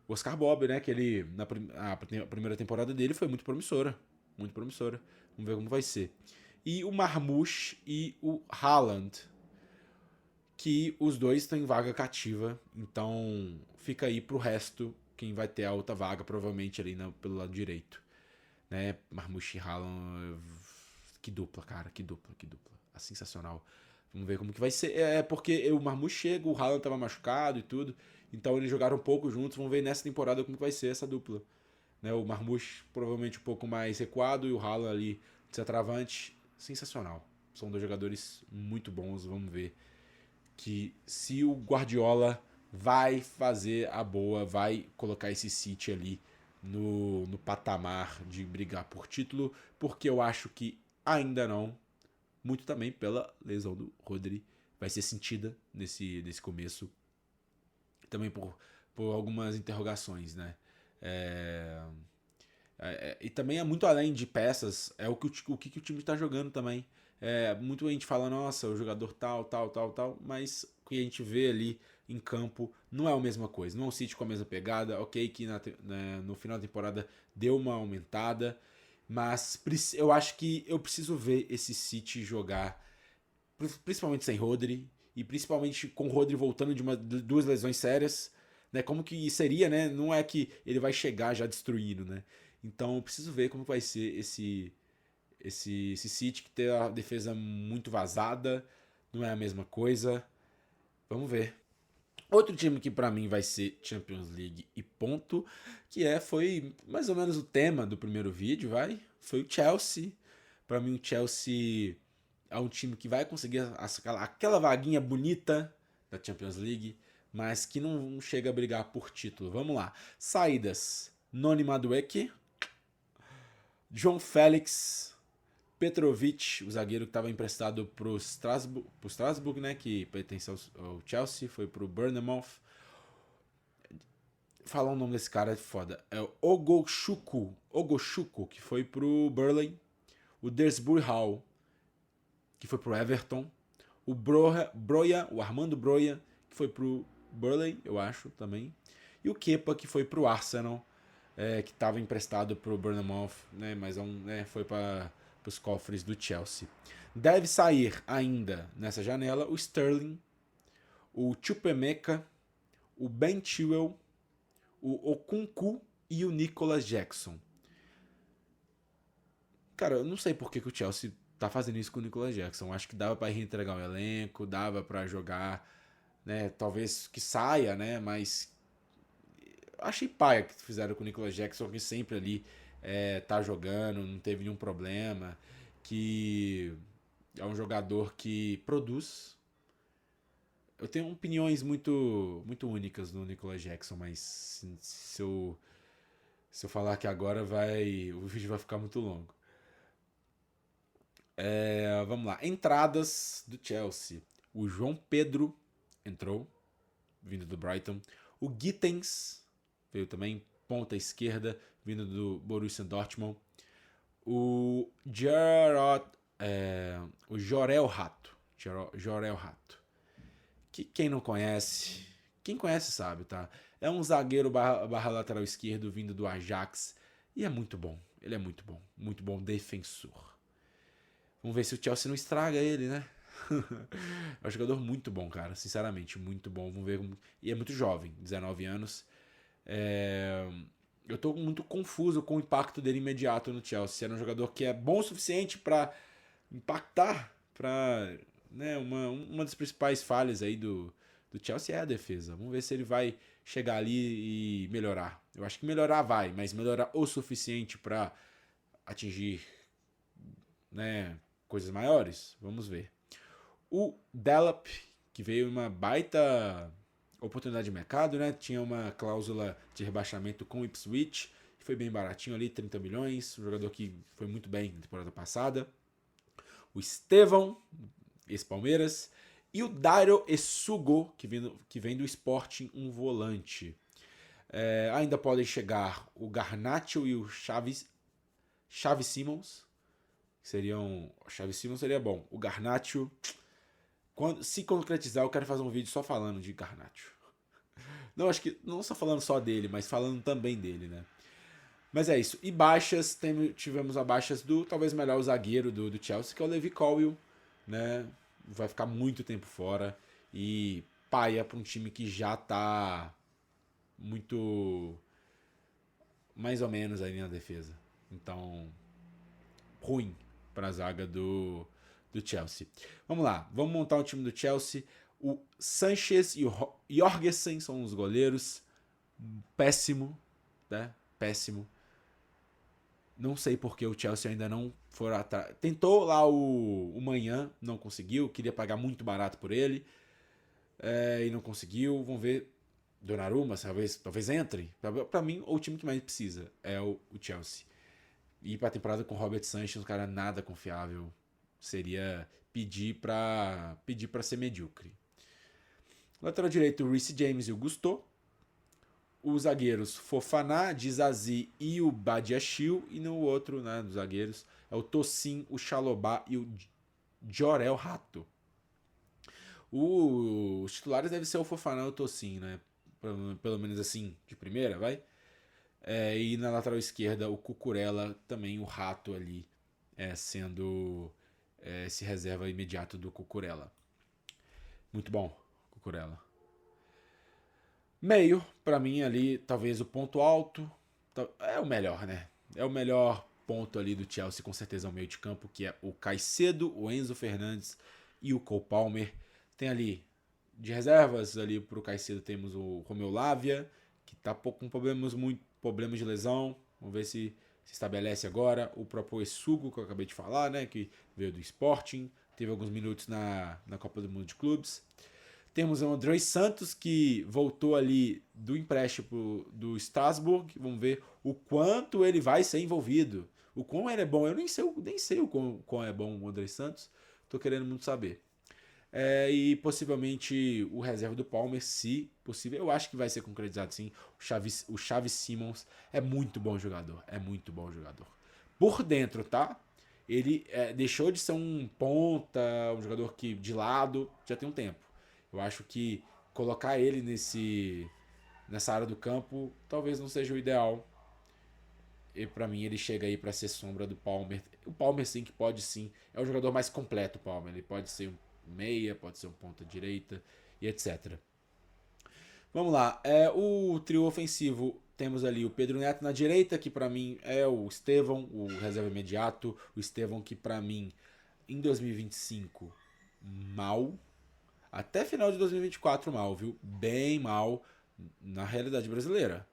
Oscar Bob, né, que ele, a primeira temporada dele foi muito promissora. Muito promissora. Vamos ver como vai ser. E o Marmoush e o Haaland, que os dois estão em vaga cativa, então fica aí pro resto quem vai ter a outra vaga, provavelmente ali pelo lado direito. Né? Marmoush e Haaland, que dupla, cara, que dupla. Sensacional. Vamos ver como que vai ser. Porque o Marmoush chega, o Haaland tava machucado e tudo, então eles jogaram um pouco juntos, vamos ver nessa temporada como que vai ser essa dupla. Né? O Marmoush provavelmente um pouco mais recuado e o Haaland ali de centroavante. Sensacional. São 2 jogadores muito bons, vamos ver que se o Guardiola vai fazer a boa, vai colocar esse City ali no patamar de brigar por título, porque eu acho que ainda não, muito também pela lesão do Rodri, vai ser sentida nesse começo, também por algumas interrogações, né? E também é muito além de peças, é o que o time está jogando também. Muito a gente fala, nossa, o jogador tal, mas o que a gente vê ali em campo não é a mesma coisa. Não é o City com a mesma pegada, ok, que no final da temporada deu uma aumentada, mas eu acho que eu preciso ver esse City jogar, principalmente sem Rodri, e principalmente com o Rodri voltando de 2 lesões sérias, né? Como que seria, né? Não é que ele vai chegar já destruindo, né? Então eu preciso ver como vai ser esse City, que tem a defesa muito vazada, não é a mesma coisa. Vamos ver. Outro time que pra mim vai ser Champions League e ponto, foi mais ou menos o tema do primeiro vídeo, foi o Chelsea. Pra mim o Chelsea é um time que vai conseguir aquela vaguinha bonita da Champions League, mas que não chega a brigar por título. Vamos lá. Saídas: Noni Madueke, João Félix, Petrovic, o zagueiro que estava emprestado pro Strasbourg, né, que pertence ao Chelsea, foi pro Bournemouth. falar o nome desse cara é foda. É o Ogoshuku, que foi pro Burnley. O Dersbury Hall, que foi pro Everton. O o Armando Broja, que foi pro Burnley, eu acho, também. E o Kepa, que foi pro Arsenal, que estava emprestado pro Bournemouth, né, mas foi para os cofres do Chelsea. Deve sair ainda nessa janela o Sterling, o Chukwuemeka, o Ben Chilwell, o Okunku e o Nicholas Jackson. Cara, eu não sei por que o Chelsea tá fazendo isso com o Nicholas Jackson. Acho que dava para reentregar o elenco, dava para jogar, né? Talvez que saia, né? Mas achei paia que fizeram com o Nicholas Jackson, que sempre ali tá jogando, não teve nenhum problema, que é um jogador que produz. Eu tenho opiniões muito, muito únicas no Nicholas Jackson, mas se eu falar que agora o vídeo vai ficar muito longo. Vamos lá. Entradas do Chelsea. O João Pedro entrou, vindo do Brighton. O Gittens veio também, ponta esquerda, vindo do Borussia Dortmund. O Jorel Rato. Jorel Rato. Que quem não conhece, quem conhece sabe, tá? É um zagueiro barra lateral esquerdo vindo do Ajax. E é muito bom. Ele é muito bom. Muito bom defensor. Vamos ver se o Chelsea não estraga ele, né? É um jogador muito bom, cara. Sinceramente, muito bom. Vamos ver. E é muito jovem, 19 anos. Eu tô muito confuso com o impacto dele imediato no Chelsea. Era um jogador que é bom o suficiente para impactar, para, né, uma das principais falhas aí do Chelsea é a defesa. Vamos ver se ele vai chegar ali e melhorar. Eu acho que melhorar vai, mas melhorar o suficiente para atingir, né, coisas maiores. Vamos ver. O Delap, que veio uma baita oportunidade de mercado, né? Tinha uma cláusula de rebaixamento com o Ipswich, que foi bem baratinho ali, 30 milhões. Um jogador que foi muito bem na temporada passada. O Estevão, ex-Palmeiras. E o Dairo Essugo, que vem do Sporting, um volante. Ainda podem chegar o Garnacho e o Xavi Simons. O Xavi Simons seria bom. O Garnacho, se concretizar, eu quero fazer um vídeo só falando de Garnacho. Não, acho que não só falando só dele, mas falando também dele, né? Mas é isso. E baixas, tivemos a baixas do talvez melhor zagueiro do Chelsea, que é o Levi Colwill, né? Vai ficar muito tempo fora e paia para um time que já tá muito mais ou menos aí na defesa. Então, ruim para a zaga do Chelsea. Vamos lá, vamos montar o time do Chelsea. O Sanchez e o Jorgensen são os goleiros. Péssimo, né? Péssimo. Não sei porque o Chelsea ainda não foi atrás. Tentou lá o Manhã, não conseguiu. Queria pagar muito barato por ele. E não conseguiu. Vamos ver. Donnarumma, talvez entre. Para mim, o time que mais precisa é o Chelsea. E para a temporada com o Robert Sanchez, um cara nada confiável. Seria pedir para ser medíocre. Lateral direito, o Reece James e o Gusto. Os zagueiros Fofana, Dizazi e o Badiachil. E no outro, né, dos zagueiros, é o Tosin, o Chalobah e o Jorel Rato. Os titulares devem ser o Fofana e o Tosin, né? Pelo menos assim, de primeira, vai. E na lateral esquerda, o Cucurella, também o Rato ali, sendo esse reserva imediato do Cucurella. Muito bom, Cucurella. Meio, pra mim ali, talvez o ponto alto. É o melhor, né? É o melhor ponto ali do Chelsea, com certeza, é o meio de campo, que é o Caicedo, o Enzo Fernandes e o Cole Palmer. Tem ali, de reservas, ali pro Caicedo temos o Romeu Lavia, que tá com problemas de lesão. Vamos ver se estabelece agora. O próprio Essugo, que eu acabei de falar, né? Que veio do Sporting. Teve alguns minutos na Copa do Mundo de Clubes. Temos o Andrés Santos, que voltou ali do empréstimo do Strasbourg. Vamos ver o quanto ele vai ser envolvido. O quão ele é bom. Eu nem sei o quão é bom o Andrés Santos. Tô querendo muito saber. E possivelmente o reserva do Palmer, se possível. Eu acho que vai ser concretizado sim. O Xavi Simons é muito bom jogador. É muito bom jogador. Por dentro, tá? Ele deixou de ser um ponta, um jogador que de lado, já tem um tempo. Eu acho que colocar ele nessa área do campo talvez não seja o ideal. E pra mim ele chega aí pra ser sombra do Palmer. O Palmer sim que pode sim. É o jogador mais completo, o Palmer. Ele pode ser um meia, pode ser um ponta direita e etc. Vamos lá. O trio ofensivo, temos ali o Pedro Neto na direita, que pra mim é o Estevão, o reserva imediato. O Estevão que pra mim, em 2025, mal. Até final de 2024 mal, viu? Bem mal na realidade brasileira.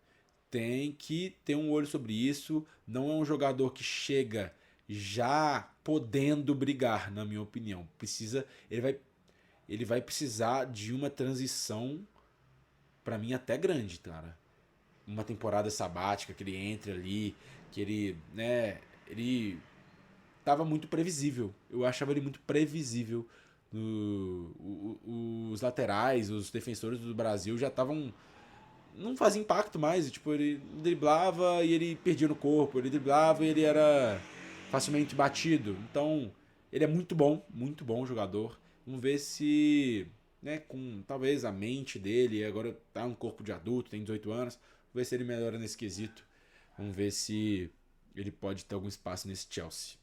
Tem que ter um olho sobre isso. Não é um jogador que chega já podendo brigar, na minha opinião. Ele vai precisar de uma transição, pra mim, até grande, cara. Uma temporada sabática, que ele entre ali, que ele, né, ele tava muito previsível. Eu achava ele muito previsível. Os laterais, os defensores do Brasil já estavam, não fazia impacto mais. Tipo, ele driblava e ele perdia no corpo. Ele driblava e ele era facilmente batido. Então, ele é muito bom jogador. Vamos ver se, né, com talvez a mente dele, agora tá um corpo de adulto, tem 18 anos. Vamos ver se ele melhora nesse quesito. Vamos ver se ele pode ter algum espaço nesse Chelsea.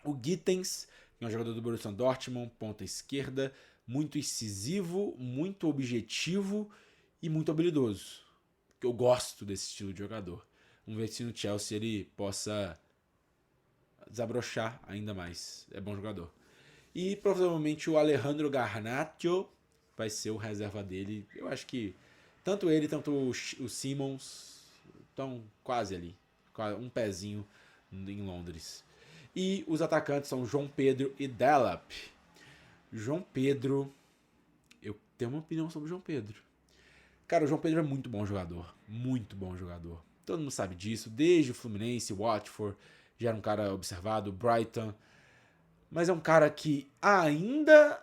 O Gittens, que é um jogador do Borussia Dortmund, ponta esquerda, muito incisivo, muito objetivo e muito habilidoso. Eu gosto desse estilo de jogador. Vamos ver se no Chelsea ele possa desabrochar ainda mais. É bom jogador. E provavelmente o Alejandro Garnacho vai ser o reserva dele. Eu acho que tanto ele, tanto o Simons estão quase ali. Um pezinho em Londres. E os atacantes são João Pedro e Delap. João Pedro, eu tenho uma opinião sobre o João Pedro. Cara, o João Pedro é muito bom jogador. Muito bom jogador. Todo mundo sabe disso. Desde o Fluminense, Watford, já era um cara observado. Brighton. Mas é um cara que ainda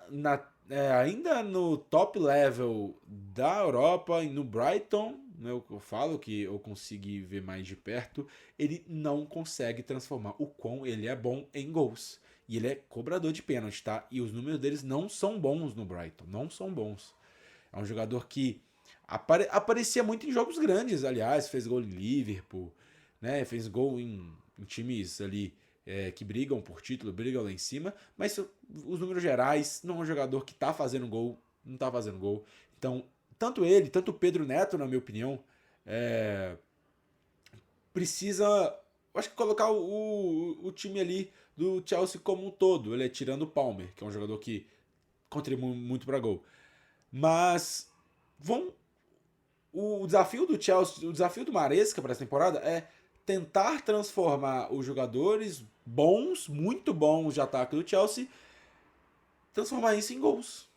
no top level da Europa e no Brighton, né, eu falo que eu consegui ver mais de perto, ele não consegue transformar o quão ele é bom em gols. E ele é cobrador de pênalti, tá? E os números deles não são bons no Brighton, não são bons. É um jogador que aparecia muito em jogos grandes, aliás, fez gol em Liverpool, né? Fez gol em times ali que brigam por título, brigam lá em cima, mas os números gerais, não é um jogador que tá fazendo gol, não tá fazendo gol. Então, tanto ele, tanto o Pedro Neto, na minha opinião, precisa, acho que colocar o time ali do Chelsea como um todo, ele tirando o Palmer, que é um jogador que contribui muito para gol. Mas o desafio do Chelsea, o desafio do Maresca para essa temporada é tentar transformar os jogadores bons, muito bons de ataque do Chelsea, transformar isso em gols.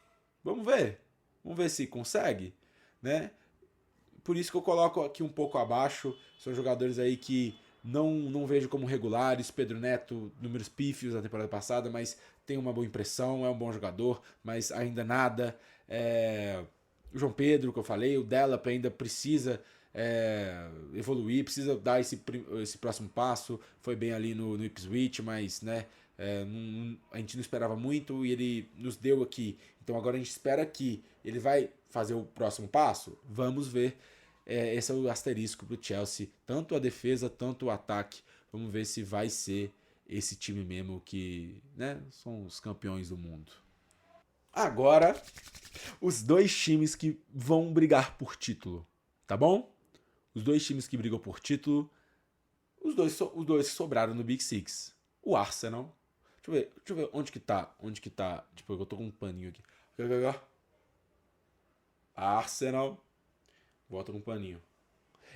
Vamos ver. Vamos ver se consegue, né? Por isso que eu coloco aqui um pouco abaixo. São jogadores aí que não vejo como regulares. Pedro Neto, números pífios da temporada passada, mas tem uma boa impressão, é um bom jogador, mas ainda nada. O João Pedro, que eu falei, o Delap ainda precisa evoluir, precisa dar esse próximo passo. Foi bem ali no Ipswich, mas né, a gente não esperava muito e ele nos deu aqui. Então agora a gente espera que ele vai fazer o próximo passo. Vamos ver. Esse é o asterisco pro Chelsea, tanto a defesa, tanto o ataque. Vamos ver se vai ser esse time mesmo que, né, são os campeões do mundo. Agora, os dois times que vão brigar por título, tá bom? Os dois times que brigam por título, os dois que sobraram no Big Six. O Arsenal. Deixa eu ver onde que tá. Tipo, eu tô com um paninho aqui. Arsenal. Volta com um paninho.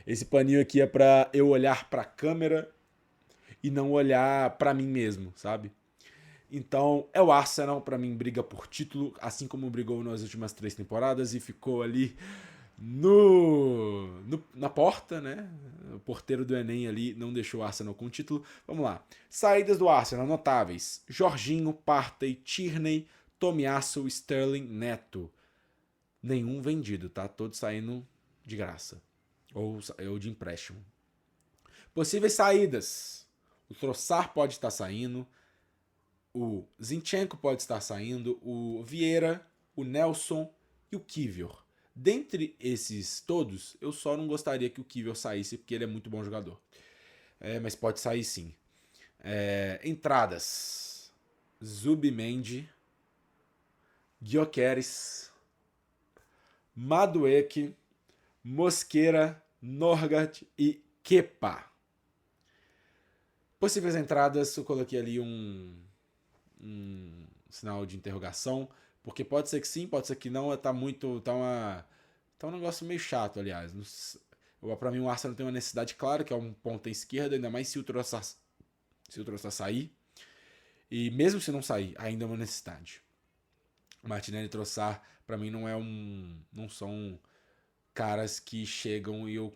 Esse paninho aqui é pra eu olhar pra câmera e não olhar pra mim mesmo, sabe? Então, é o Arsenal, pra mim, briga por título, assim como brigou nas últimas 3 temporadas e ficou ali na porta, né? O porteiro do Enem ali não deixou o Arsenal com o título. Vamos lá. Saídas do Arsenal, notáveis. Jorginho, Partey, Tierney, Tomiasso, Sterling, Neto. Nenhum vendido, tá? Todos saindo de graça. Ou de empréstimo. Possíveis saídas. O Trossard pode estar saindo. O Zinchenko pode estar saindo. O Vieira, o Nelson e o Kiwior. Dentre esses todos, eu só não gostaria que o Kiwior saísse, porque ele é muito bom jogador. Mas pode sair sim. Entradas. Zubimendi, Gyökeres, Madueke, Mosquera, Norgard e Kepa. Possíveis entradas, eu coloquei ali um sinal de interrogação, porque pode ser que sim, pode ser que não, tá um negócio meio chato, aliás. Pra mim o Arsenal tem uma necessidade clara, que é um ponta esquerda, ainda mais se o Trossard sair. E mesmo se não sair, ainda é uma necessidade. Martinelli e Trossard, pra mim, não são caras que chegam e eu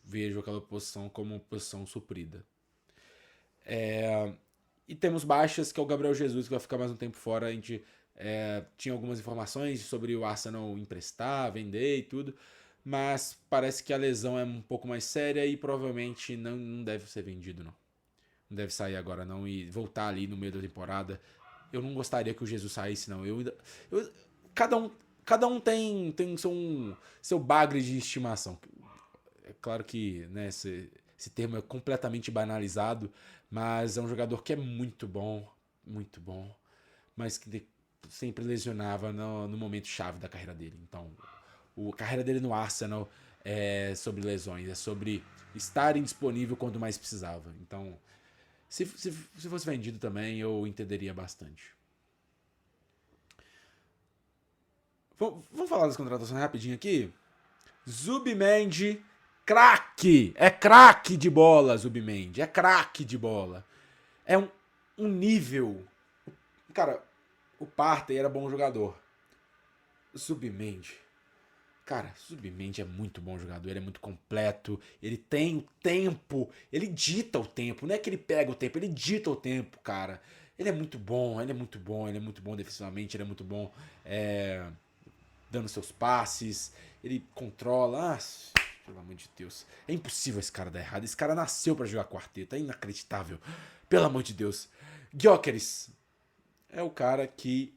vejo aquela posição como posição suprida. E temos baixas, que é o Gabriel Jesus, que vai ficar mais um tempo fora. A gente tinha algumas informações sobre o Arsenal emprestar, vender e tudo, mas parece que a lesão é um pouco mais séria e provavelmente não deve ser vendido, não. Não deve sair agora, não, e voltar ali no meio da temporada. Eu não gostaria que o Jesus saísse, não. Cada um tem seu bagre de estimação. É claro que, né, esse termo é completamente banalizado, mas é um jogador que é muito bom, mas que sempre lesionava no momento chave da carreira dele. Então, a carreira dele no Arsenal é sobre lesões, é sobre estar indisponível quando mais precisava. Então, se fosse vendido também, eu entenderia bastante. Vamos falar das contratações rapidinho aqui? Zubimendi, craque! É craque de bola, Zubimendi. É craque de bola. É um nível... Cara, o Partey era bom jogador. Zubimendi... Cara, Zubimendi é muito bom jogador, ele é muito completo, ele tem o tempo, ele dita o tempo, não é que ele pega o tempo, ele dita o tempo, cara. Ele é muito bom, ele é muito bom defensivamente, ele é muito bom dando seus passes, ele controla. Pelo amor de Deus, é impossível esse cara dar errado, esse cara nasceu pra jogar quarteto, é inacreditável, pelo amor de Deus. Gyökeres é o cara que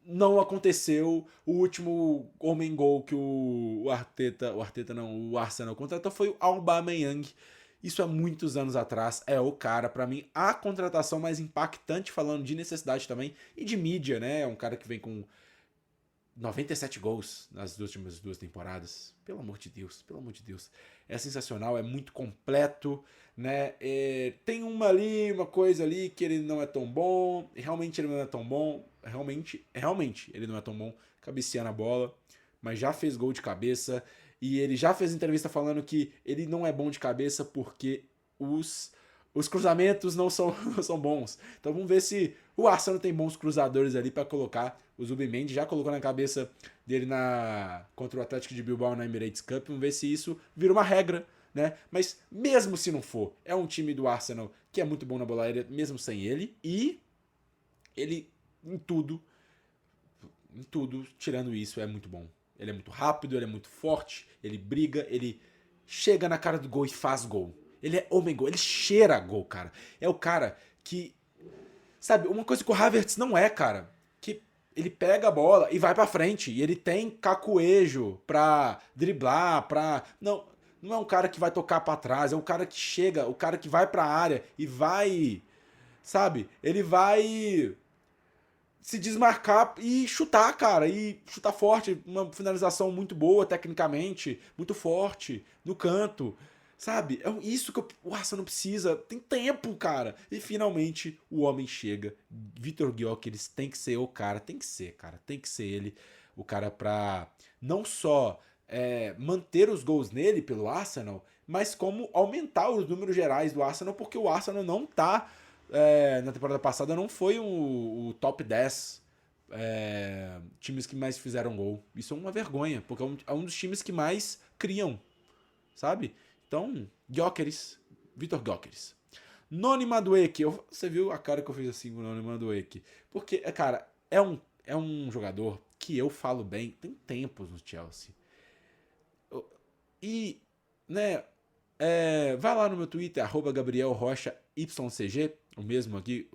não aconteceu. O último homem-gol que o Arsenal contratou foi o Aubameyang. Isso há muitos anos atrás. É o cara, pra mim, a contratação mais impactante, falando de necessidade também, e de mídia, né? É um cara que vem com 97 gols nas últimas 2 temporadas. Pelo amor de Deus. É sensacional, é muito completo, né? Tem uma coisa ali que ele não é tão bom. Realmente ele não é tão bom. Realmente ele não é tão bom cabeceando a bola. Mas já fez gol de cabeça. E ele já fez entrevista falando que ele não é bom de cabeça porque os cruzamentos não são bons. Então vamos ver se o Arsenal tem bons cruzadores ali para colocar. O Zubimendi já colocou na cabeça dele contra o Atlético de Bilbao na Emirates Cup. Vamos ver se isso vira uma regra, né? Mas mesmo se não for, é um time do Arsenal que é muito bom na bola aérea, mesmo sem ele. E ele, em tudo, tirando isso, é muito bom. Ele é muito rápido, ele é muito forte, ele briga, ele chega na cara do gol e faz gol. Ele é homem gol, ele cheira gol, cara. É o cara que... Sabe, uma coisa que o Havertz não é, cara. Que ele pega a bola e vai pra frente. E ele tem cacuejo pra driblar, Não é um cara que vai tocar pra trás. É um cara que chega, o cara que vai pra área e vai... Sabe, ele vai se desmarcar e chutar, cara. E chutar forte. Uma finalização muito boa, tecnicamente. Muito forte, no canto. Sabe? É isso que o Arsenal precisa. Tem tempo, cara. E finalmente o homem chega. Vitor Gyökeres tem que ser o cara. Tem que ser ele. O cara pra não só manter os gols nele pelo Arsenal, mas como aumentar os números gerais do Arsenal, porque o Arsenal não tá... na temporada passada não foi o top 10 times que mais fizeram gol. Isso é uma vergonha, porque é um dos times que mais criam, sabe? Então, Vitor Gyökeres. Noni Madueke, você viu a cara que eu fiz assim com o Noni Madueke? Porque, cara, é um jogador que eu falo bem, tem tempos no Chelsea. E, né, vai lá no meu Twitter, @GabrielRochaYCG, o mesmo aqui,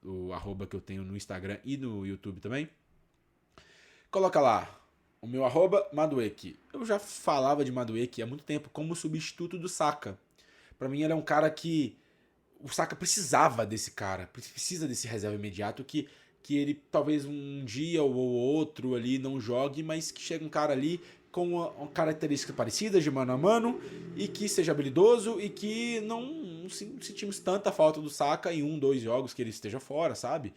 o arroba que eu tenho no Instagram e no YouTube também. Coloca lá, o meu @Madueke. Eu já falava de Madueke há muito tempo como substituto do Saka. Pra mim ele é um cara que o Saka precisava desse cara, precisa desse reserva imediato que ele talvez um dia ou outro ali não jogue, mas que chega um cara ali com uma característica parecida de mano a mano e que seja habilidoso e que não sentimos tanta falta do Saka em 1, 2 jogos que ele esteja fora, sabe?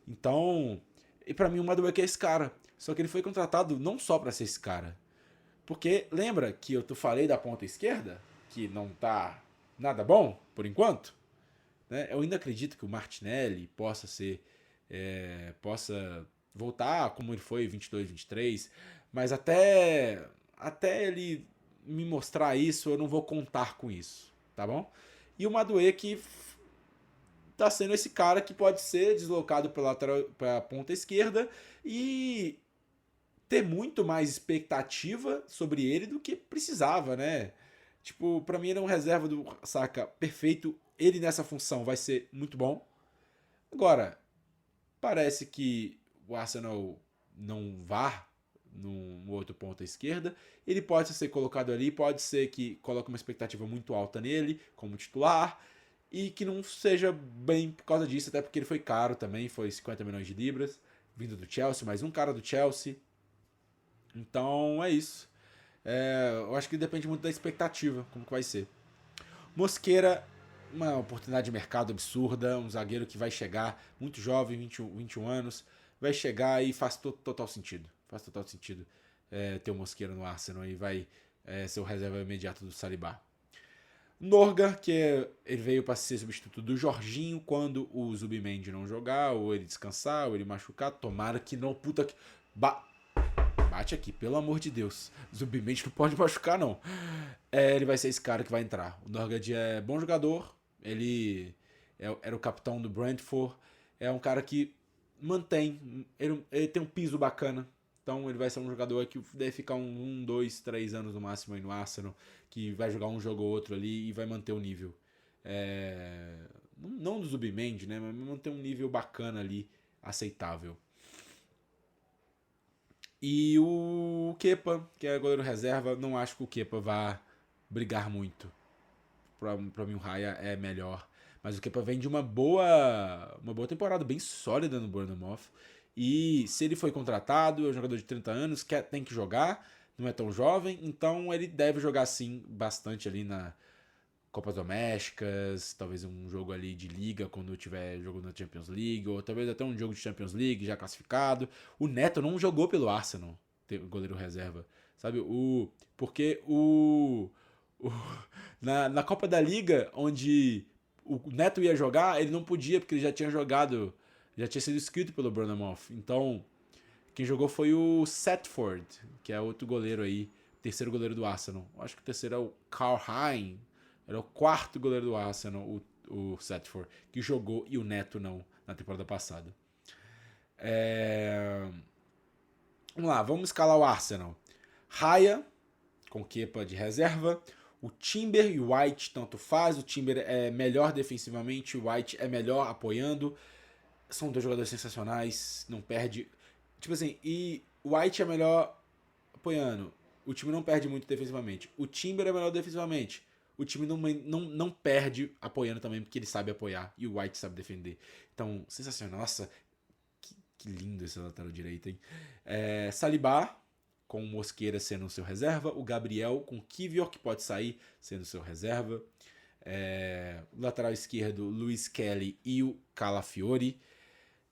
Então, e pra mim o Madueke é esse cara. Só que ele foi contratado não só pra ser esse cara. Porque lembra que eu falei da ponta esquerda? Que não tá nada bom, por enquanto? Né? Eu ainda acredito que o Martinelli possa ser. Possa voltar como ele foi 22, 23. Mas até ele me mostrar isso, eu não vou contar com isso. Tá bom? E o Madueke tá sendo esse cara que pode ser deslocado para a ponta esquerda e ter muito mais expectativa sobre ele do que precisava, né? Tipo, pra mim ele é um reserva do Saka perfeito. Ele nessa função vai ser muito bom. Agora, parece que o Arsenal não vá no outro ponto à esquerda. Ele pode ser colocado ali, pode ser que coloque uma expectativa muito alta nele como titular e que não seja bem por causa disso, até porque ele foi caro também, foi 50 milhões de libras, vindo do Chelsea, mais um cara do Chelsea. Então é isso. Eu acho que depende muito da expectativa, como que vai ser. Mosqueira, uma oportunidade de mercado absurda, um zagueiro que vai chegar, muito jovem, 21 anos, vai chegar e faz total sentido. Faz total sentido ter o Mosqueira no Arsenal e vai ser o reserva imediato do Saliba. Norga, ele veio para ser substituto do Jorginho quando o Zubimendi não jogar, ou ele descansar, ou ele machucar. Tomara que não, puta que. Bate aqui, pelo amor de Deus. Zubimendi não pode machucar, não. Ele vai ser esse cara que vai entrar. O Norgard é bom jogador. Ele era o capitão do Brentford. É um cara que mantém. Ele tem um piso bacana. Então ele vai ser um jogador que deve ficar 2, 3 anos no máximo aí no Arsenal. Que vai jogar um jogo ou outro ali e vai manter o nível. Não do Zubimendi, né? Mas manter um nível bacana ali, aceitável. E o Kepa, que é goleiro reserva, não acho que o Kepa vá brigar muito. Pra mim o Raya é melhor. Mas o Kepa vem de uma boa temporada, bem sólida no Bournemouth. E se ele foi contratado, é um jogador de 30 anos, tem que jogar, não é tão jovem, então ele deve jogar sim bastante ali na Copas Domésticas, talvez um jogo ali de liga quando tiver jogo na Champions League, ou talvez até um jogo de Champions League já classificado. O Neto não jogou pelo Arsenal, goleiro reserva, sabe? Porque na Copa da Liga, onde o Neto ia jogar, ele não podia porque ele já tinha jogado, já tinha sido inscrito pelo Bournemouth. Então, quem jogou foi o Setford, que é outro goleiro aí, terceiro goleiro do Arsenal. Eu acho que o terceiro é o Karl Hein. Era o quarto goleiro do Arsenal, o Setford, que jogou e o Neto não na temporada passada. Vamos lá, vamos escalar o Arsenal. Raya, com Kepa de reserva. O Timber e o White tanto faz. O Timber é melhor defensivamente, o White é melhor apoiando. São dois jogadores sensacionais, não perde. Tipo assim, e o White é melhor apoiando. O time não perde muito defensivamente. O Timber é melhor defensivamente. O time não perde apoiando também, porque ele sabe apoiar e o White sabe defender. Então, sensacional. Nossa, que lindo esse lateral direito, hein? Saliba, com o Mosqueira sendo o seu reserva. O Gabriel com o Kivior, que pode sair sendo o seu reserva. O lateral esquerdo, Luis Kelly e o Calafiori.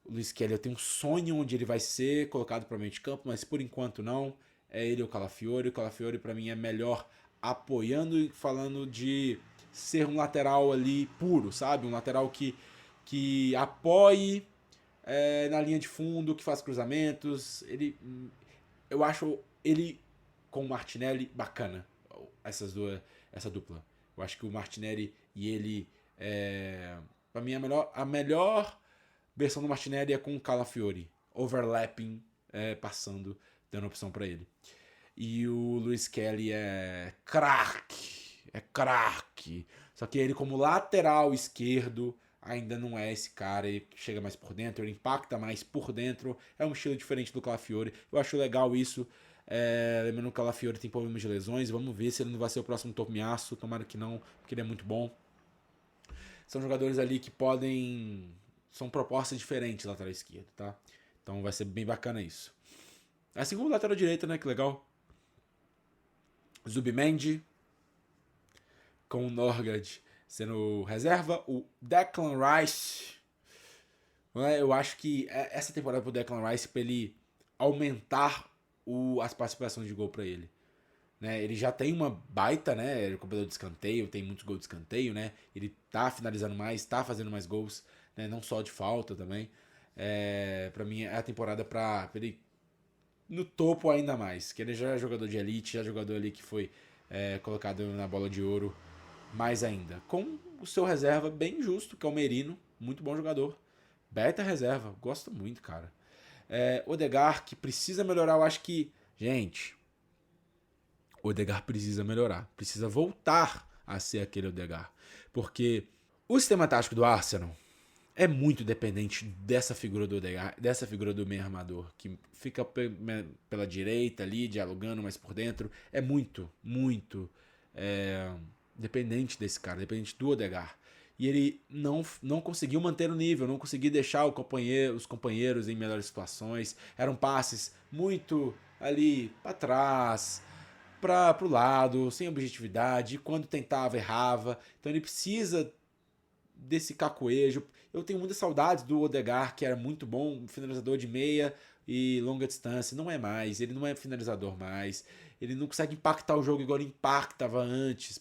O Luis Kelly, eu tenho um sonho onde ele vai ser colocado para o meio de campo, mas por enquanto não. É ele ou o Calafiori. O Calafiori, para mim, é melhor apoiando e falando de ser um lateral ali puro, sabe? Um lateral que apoie na linha de fundo, que faz cruzamentos. Eu acho ele com o Martinelli bacana, essa dupla. Eu acho que o Martinelli e ele, para mim, a melhor versão do Martinelli é com o Calafiori. overlapping, passando, dando opção para ele. E o Luis Kelly é craque. Só que ele como lateral esquerdo ainda não é esse cara, ele chega mais por dentro, ele impacta mais por dentro, é um estilo diferente do Calafiori. Eu acho legal isso. Lembrando que o Calafiori tem problemas de lesões, vamos ver se ele não vai ser o próximo Tomiasso, tomara que não, porque ele é muito bom. São jogadores ali que são propostas diferentes lateral esquerdo, tá? Então vai ser bem bacana isso. Assim como o lateral direito, né? Que legal. Zubimendi com o Norgard sendo reserva. O Declan Rice. Eu acho que essa temporada pro Declan Rice, pra ele aumentar as participações de gol pra ele. Né? Ele já tem uma baita, né? Ele é cobrador de escanteio, tem muitos gols de escanteio, né? Ele tá finalizando mais, tá fazendo mais gols, né? Não só de falta também. Pra mim é a temporada pra ele no topo ainda mais. Que ele já é jogador de elite, já é jogador ali que foi colocado na bola de ouro mais ainda. Com o seu reserva bem justo, que é o Merino, muito bom jogador. Beta reserva, gosto muito, cara. Odegaard, que precisa melhorar, eu acho que... Gente, o Odegaard precisa melhorar. Precisa voltar a ser aquele Odegaard. Porque o sistema tático do Arsenal é muito dependente dessa figura do Odegaard, dessa figura do meio armador, que fica pela direita ali, dialogando mais por dentro. É muito dependente desse cara, dependente do Odegaard. E ele não conseguiu manter o nível, não conseguiu deixar os companheiros em melhores situações. Eram passes muito ali para trás, para o lado, sem objetividade. Quando tentava, errava. Então ele precisa desse cacoejo. Eu tenho muitas saudades do Odegaard, que era muito bom, finalizador de meia e longa distância. Não é mais, ele não é finalizador mais. Ele não consegue impactar o jogo igual ele impactava antes.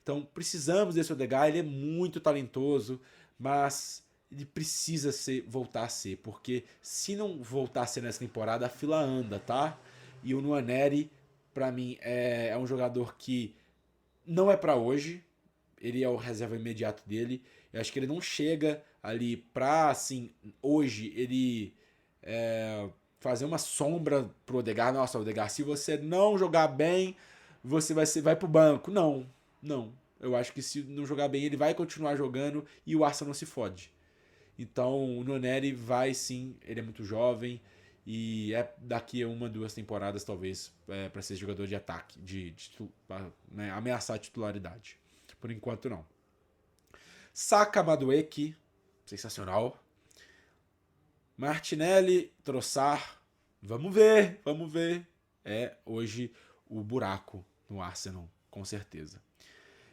Então precisamos desse Odegaard, ele é muito talentoso, mas ele precisa voltar a ser, porque se não voltar a ser nessa temporada, a fila anda, tá? E o Nwaneri, pra mim, é um jogador que não é pra hoje. Ele é o reserva imediato dele. Eu acho que ele não chega ali pra, assim, hoje, ele fazer uma sombra pro Odegaard. Nossa, Odegaard, se você não jogar bem, você vai pro banco. Não. Eu acho que se não jogar bem, ele vai continuar jogando e o Arsenal não se fode. Então, o Nwaneri vai sim, ele é muito jovem e daqui a 1-2 temporadas, talvez, para ser jogador de ataque, né, ameaçar a titularidade. Por enquanto, não. Saka, Madueke, sensacional. Martinelli, Trossard, vamos ver. É hoje o buraco no Arsenal, com certeza.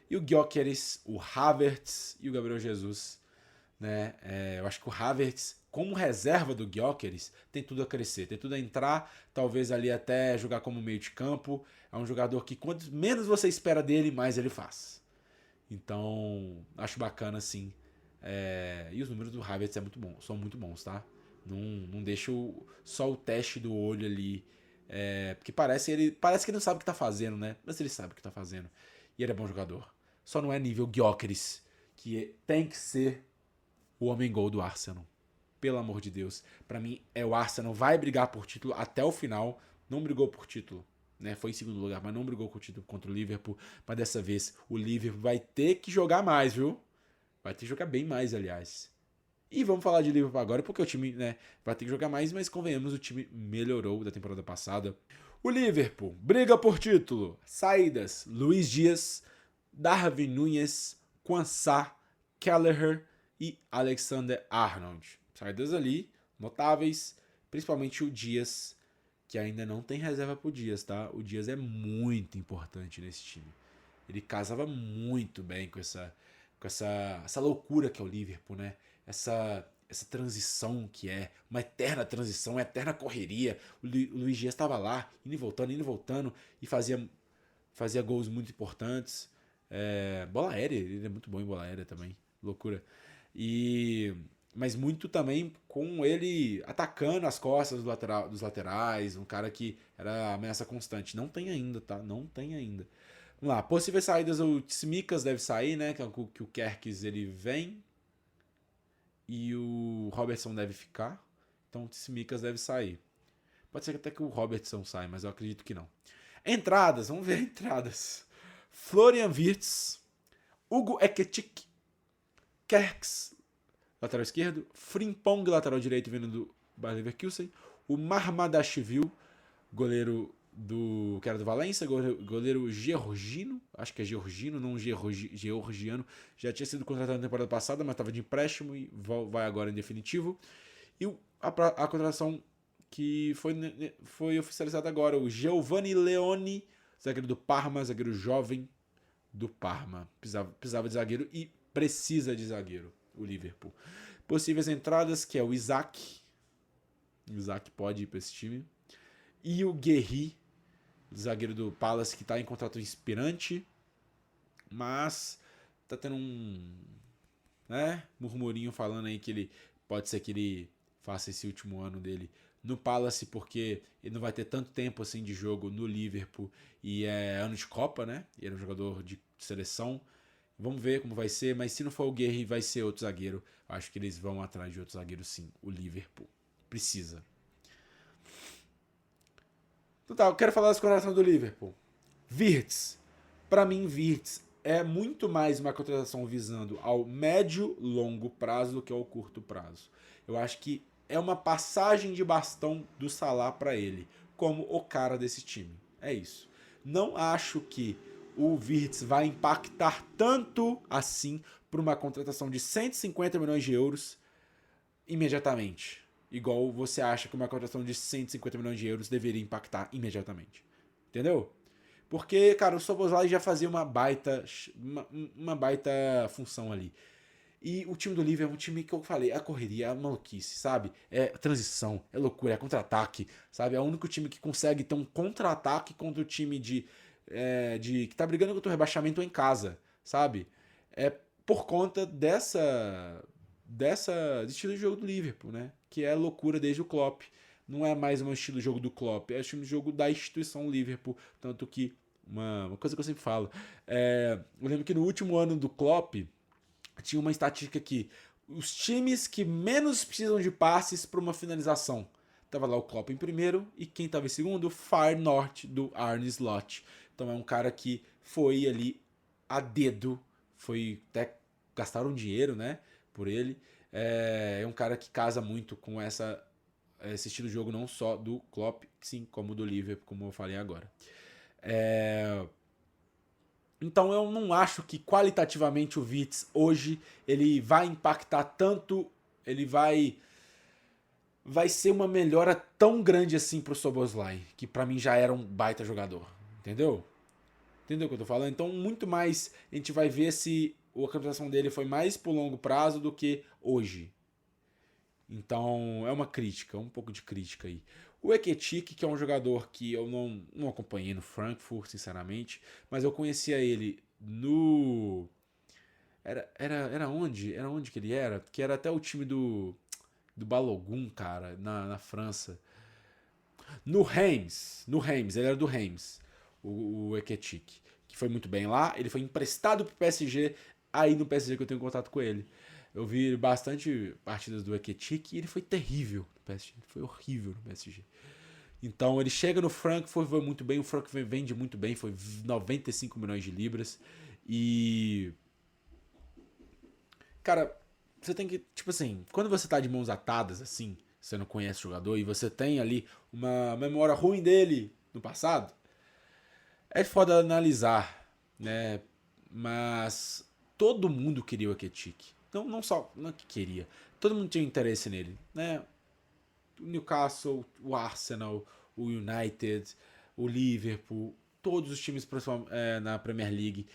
E o Gyökeres, o Havertz e o Gabriel Jesus, né? Eu acho que o Havertz, como reserva do Gyökeres, tem tudo a crescer, tem tudo a entrar, talvez ali até jogar como meio de campo. É um jogador que quanto menos você espera dele, mais ele faz. Então, acho bacana sim. E os números do Havertz são muito bons, tá? Não deixa só o teste do olho ali. Porque parece que ele não sabe o que tá fazendo, né? Mas ele sabe o que tá fazendo. E ele é bom jogador. Só não é nível Gyökeres, que tem que ser o homem-gol do Arsenal. Pelo amor de Deus. Pra mim, o Arsenal vai brigar por título até o final. Não brigou por título, né? Foi em segundo lugar, mas não brigou com o título contra o Liverpool. Mas dessa vez, o Liverpool vai ter que jogar mais, viu? Vai ter que jogar bem mais, aliás. E vamos falar de Liverpool agora, porque o time, né, vai ter que jogar mais, mas convenhamos, o time melhorou da temporada passada. O Liverpool briga por título. Saídas: Luiz Dias, Darwin Núñez, Quansah, Kelleher e Alexander-Arnold. Saídas ali notáveis, principalmente o Dias, que ainda não tem reserva pro Dias, tá? O Dias é muito importante nesse time. Ele casava muito bem com essa loucura que é o Liverpool, né? Essa transição que é uma eterna transição, uma eterna correria. O Luiz Dias estava lá, indo e voltando, e fazia gols muito importantes. Bola aérea, ele é muito bom em bola aérea também, loucura. Mas muito também com ele atacando as costas dos laterais, um cara que era ameaça constante. Não tem ainda, tá? Não tem ainda. Vamos lá, possíveis saídas, o Tsimikas deve sair, né? Que o Kerkez ele vem. E o Robertson deve ficar. Então o Tsimikas deve sair. Pode ser até que o Robertson saia, mas eu acredito que não. Entradas, vamos ver entradas. Florian Wirtz, Hugo Ekitike, Kerks, lateral esquerdo, Frimpong, lateral direito, vindo do Bayer Leverkusen, o Marmadashvili, goleiro que era do Valência, goleiro georgino, acho que é georgino, não georgiano, já tinha sido contratado na temporada passada, mas estava de empréstimo e vai agora em definitivo. E a contratação que foi oficializada agora, o Giovanni Leone, zagueiro do Parma, zagueiro jovem do Parma. Precisava de zagueiro e precisa de zagueiro, o Liverpool. Possíveis entradas, que é o Isaac. O Isaac pode ir para esse time. E o Guerri, zagueiro do Palace, que está em contrato inspirante, mas tá tendo murmurinho falando aí que ele pode ser que ele faça esse último ano dele no Palace, porque ele não vai ter tanto tempo assim de jogo no Liverpool e é ano de Copa, né? E ele é um jogador de seleção. Vamos ver como vai ser, mas se não for o Guerri, vai ser outro zagueiro. Acho que eles vão atrás de outro zagueiro, sim. O Liverpool precisa. Então tá, eu quero falar das contratações do Liverpool. Wirtz. Para mim, Wirtz é muito mais uma contratação visando ao médio-longo prazo do que ao curto prazo. Eu acho que é uma passagem de bastão do Salah para ele, como o cara desse time. É isso. Não acho que o Wirtz vai impactar tanto assim por uma contratação de 150 milhões de euros imediatamente. Igual você acha que uma contratação de 150 milhões de euros deveria impactar imediatamente. Entendeu? Porque, cara, o Szoboszlai já fazia uma baita função ali. E o time do Liverpool é um time que eu falei, é a correria, é a maluquice, sabe? É transição, é loucura, é contra-ataque, sabe? É o único time que consegue ter um contra-ataque contra o time que tá brigando contra o rebaixamento em casa, sabe? É por conta desse estilo de jogo do Liverpool, né? Que é loucura desde o Klopp. Não é mais um estilo de jogo do Klopp, é o estilo de jogo da instituição Liverpool. Tanto que, uma coisa que eu sempre falo, eu lembro que no último ano do Klopp, tinha uma estatística que os times que menos precisam de passes para uma finalização. Tava lá o Klopp em primeiro e quem tava em segundo? O Far North do Arne Slot. Então é um cara que foi ali a dedo, foi até gastaram dinheiro, né, por ele. É um cara que casa muito com esse estilo de jogo não só do Klopp, sim, como do Liverpool, como eu falei agora. Então eu não acho que qualitativamente o Wirtz hoje ele vai impactar tanto, ele vai ser uma melhora tão grande assim pro Szoboszlai, que pra mim já era um baita jogador, entendeu? Entendeu o que eu tô falando? Então muito mais a gente vai ver se a contratação dele foi mais pro longo prazo do que hoje. Então é uma crítica, um pouco de crítica aí. O Ekitike, que é um jogador que eu não acompanhei no Frankfurt, sinceramente, mas eu conhecia ele no... Era onde? Era onde que ele era? Que era até o time do Balogun, cara, na França. No Reims, ele era do Reims, o Ekitike, que foi muito bem lá. Ele foi emprestado pro PSG, aí no PSG que eu tenho contato com ele. Eu vi bastante partidas do Ekitike e ele foi terrível no PSG. Ele foi horrível no PSG. Então ele chega no Frankfurt, foi muito bem. O Frankfurt vende muito bem, foi 95 milhões de libras. E. Cara, você tem que. Tipo assim, quando você tá de mãos atadas, assim, você não conhece o jogador e você tem ali uma memória ruim dele no passado, é foda analisar, né? Mas todo mundo queria o Ekitike. Não só não que queria. Todo mundo tinha interesse nele, né? O Newcastle, o Arsenal, o United, o Liverpool, todos os times na Premier League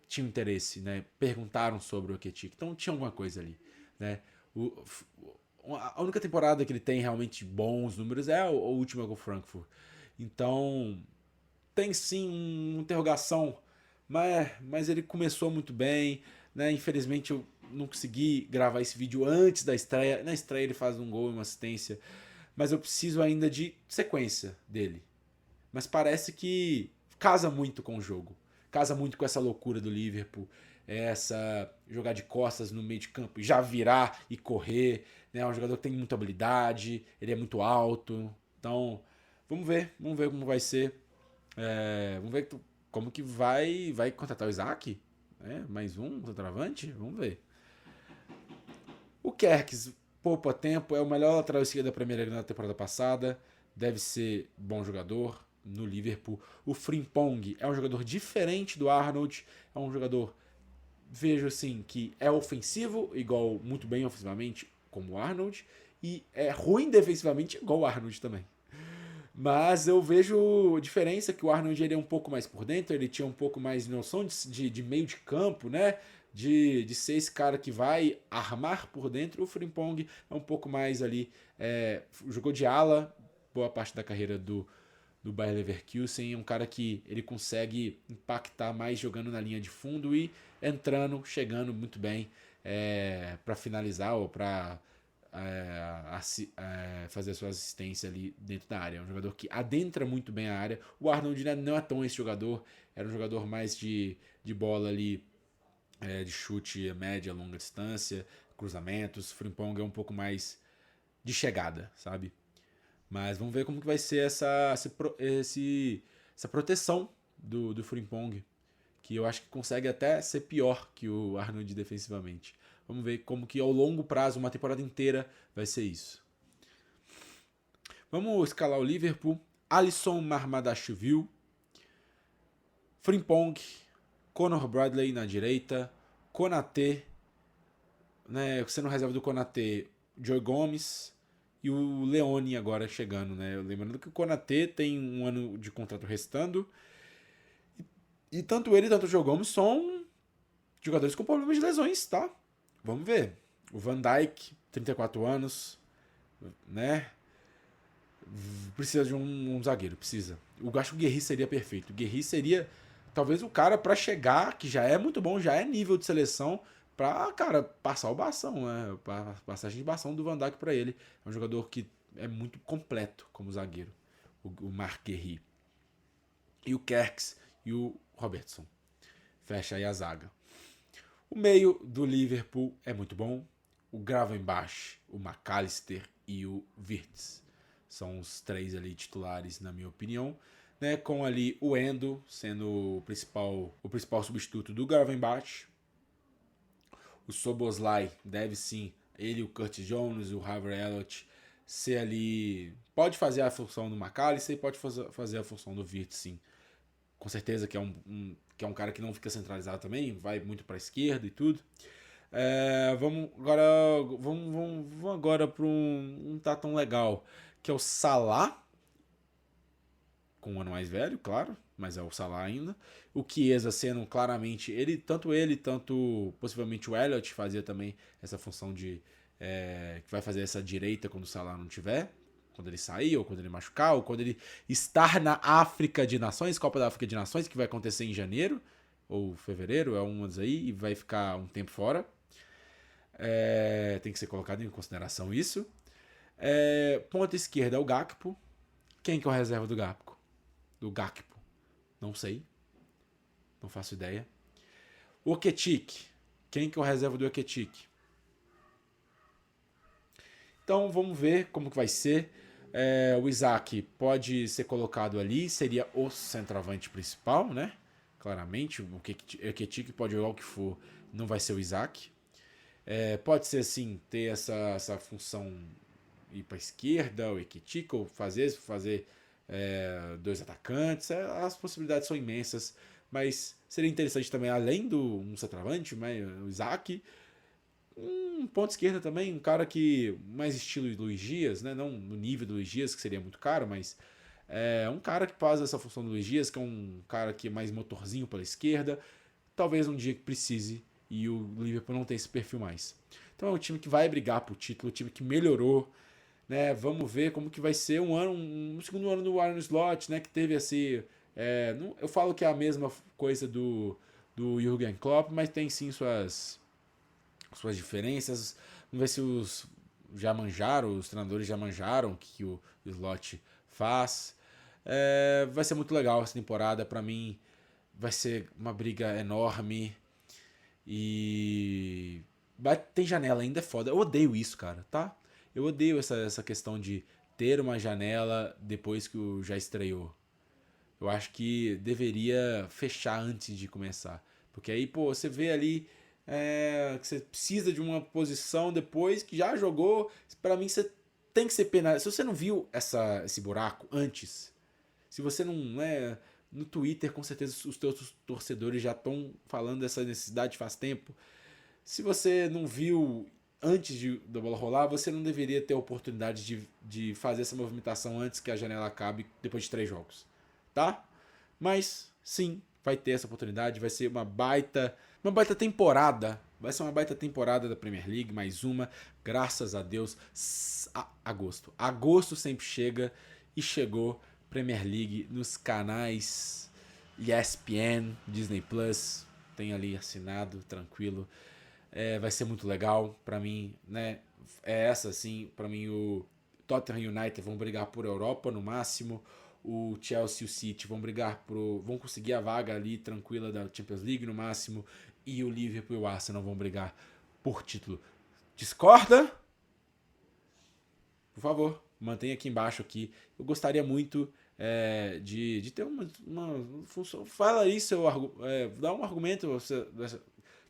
tinham interesse, né? Perguntaram sobre o Ekitike. Então tinha alguma coisa ali, né? A única temporada que ele tem realmente bons números é a última com o Frankfurt. Então tem sim uma interrogação, mas ele começou muito bem, né? Infelizmente eu não consegui gravar esse vídeo antes da estreia. Na estreia ele faz um gol e uma assistência, mas eu preciso ainda de sequência dele. Mas parece que casa muito com o jogo. casa muito com essa loucura do Liverpool, essa jogar de costas no meio de campo, já virar e correr, né? É um jogador que tem muita habilidade, ele é muito alto, então vamos ver como vai ser. Vamos ver como que vai contratar o Isaac, né? Mais um centroavante, vamos ver. O Kerkez poupa tempo, é o melhor lateral esquerdo da Premier League na temporada passada, deve ser bom jogador no Liverpool. O Frimpong é um jogador diferente do Arnold, é um jogador, vejo assim, que é ofensivo, igual muito bem ofensivamente, como o Arnold, e é ruim defensivamente, igual o Arnold também. Mas eu vejo diferença que o Arnold ele é um pouco mais por dentro, ele tinha um pouco mais de noção de meio de campo, né? De ser esse cara que vai armar por dentro. O Frimpong é um pouco mais ali, jogou de ala boa parte da carreira do Bayer Leverkusen, é um cara que ele consegue impactar mais jogando na linha de fundo e entrando, chegando muito bem para finalizar ou para fazer a sua assistência ali dentro da área. É um jogador que adentra muito bem a área. O Arnold não é tão esse jogador, era um jogador mais de bola ali, de chute média, longa distância, cruzamentos. O Frimpong é um pouco mais de chegada, sabe? Mas vamos ver como que vai ser essa proteção do Frimpong, que eu acho que consegue até ser pior que o Arnold defensivamente. Vamos ver como que ao longo prazo, uma temporada inteira, vai ser isso. Vamos escalar o Liverpool. Alisson Marmadashvili, Frimpong, Conor Bradley na direita, Konaté, né, sendo reserva do Konaté, Joe Gomes e o Leone agora chegando, né? Lembrando que o Konaté tem um ano de contrato restando e tanto ele quanto o Joe Gomes são jogadores com problemas de lesões, tá? Vamos ver. O Van Dijk, 34 anos, né? Precisa de um zagueiro, precisa. Eu acho que o Guerri seria perfeito. O Guerri seria talvez o cara para chegar, que já é muito bom, já é nível de seleção, pra, cara, passar o bastão, né? Passagem de bastão do Van Dijk pra ele. É um jogador que é muito completo como zagueiro, o Marc Guerri. E o Kerkez e o Robertson. Fecha aí a zaga. O meio do Liverpool é muito bom. O Gravenberch, o McAllister e o Wirtz são os três ali titulares, na minha opinião. Né, com ali o Endo sendo o principal substituto do Gravenberch. O Szoboszlai deve sim, ele, o Curtis Jones, o Harvey Elliott, ser ali... Pode fazer a função do McAllister e pode fazer a função do Wirtz, sim. Com certeza que é um cara que não fica centralizado também, vai muito para a esquerda e tudo. Vamos agora para um tá tão legal, que é o Salah, com um ano mais velho, claro, mas é o Salah ainda. O Chiesa sendo claramente, tanto possivelmente o Elliott fazia também essa função de que vai fazer essa direita quando o Salah não tiver, quando ele sair, ou quando ele machucar, ou quando ele estar na África de Nações, Copa da África de Nações, que vai acontecer em janeiro ou fevereiro, é umas aí, e vai ficar um tempo fora. Tem que ser colocado em consideração isso. Ponta esquerda é o Gakpo. Quem que é o reserva do Gakpo? Não sei. Não faço ideia. O Ekitike. Quem que é o reserva do Ekitike? Então vamos ver como que vai ser. O Isaac pode ser colocado ali, seria o centroavante principal, né? Claramente, o Ekitike pode jogar o que for, não vai ser o Isaac. Pode ser assim, ter essa função ir para a esquerda, o Ekitike, ou fazer dois atacantes. As possibilidades são imensas, mas seria interessante também, além do um centroavante, o Isaac, um ponto esquerda também, um cara que mais estilo Luiz Dias, né? Não no nível do Luiz Dias, que seria muito caro, mas um cara que faz essa função do Luiz Dias, que é um cara que é mais motorzinho pela esquerda, talvez um dia que precise, e o Liverpool não tem esse perfil mais. Então é um time que vai brigar pro título, um time que melhorou, né? Vamos ver como que vai ser um segundo ano do Arne Slot, né? Que teve esse... eu falo que é a mesma coisa do Jürgen Klopp, mas tem sim suas diferenças. Vamos ver se os treinadores já manjaram o que o Slot faz. Vai ser muito legal essa temporada. Para mim, vai ser uma briga enorme. E tem janela ainda, é foda. Eu odeio isso, cara, tá? Eu odeio essa questão de ter uma janela depois que o já estreou. Eu acho que deveria fechar antes de começar. Porque aí, pô, você vê ali que você precisa de uma posição depois que já jogou. Pra mim, você tem que ser penalizado. Se você não viu esse buraco antes, se você não é. No Twitter, com certeza, os teus torcedores já estão falando dessa necessidade faz tempo. Se você não viu antes da bola rolar, você não deveria ter a oportunidade de fazer essa movimentação antes que a janela acabe depois de 3 jogos, tá? Mas sim, vai ter essa oportunidade, vai ser uma baita temporada. Vai ser uma baita temporada da Premier League, mais uma, graças a Deus. Agosto. Agosto sempre chega e chegou Premier League nos canais ESPN, Disney Plus, tem ali assinado, tranquilo. Vai ser muito legal para mim, né? É essa assim, para mim o Tottenham United vão brigar por Europa no máximo, o Chelsea e o City vão conseguir a vaga ali tranquila da Champions League no máximo, e o Liverpool e o Arsenal vão brigar por título. Discorda? Por favor, mantenha aqui embaixo aqui. Eu gostaria muito de ter uma função. Fala aí dá um argumento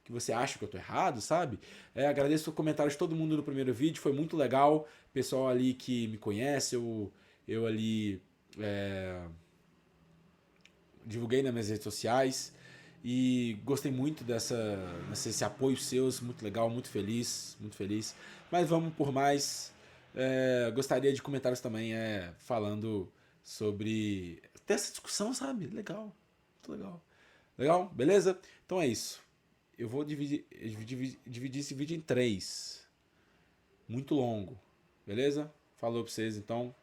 que você acha que eu tô errado, sabe? Agradeço os comentários de todo mundo no primeiro vídeo, foi muito legal. Pessoal ali que me conhece, eu ali divulguei nas minhas redes sociais e gostei muito desse apoio seus, muito legal, muito feliz, muito feliz. Mas vamos por mais. Gostaria de comentários também falando sobre ter essa discussão, sabe? Legal, muito legal. Legal? Beleza? Então é isso. Eu vou dividir esse vídeo em 3. Muito longo. Beleza? Falou pra vocês então.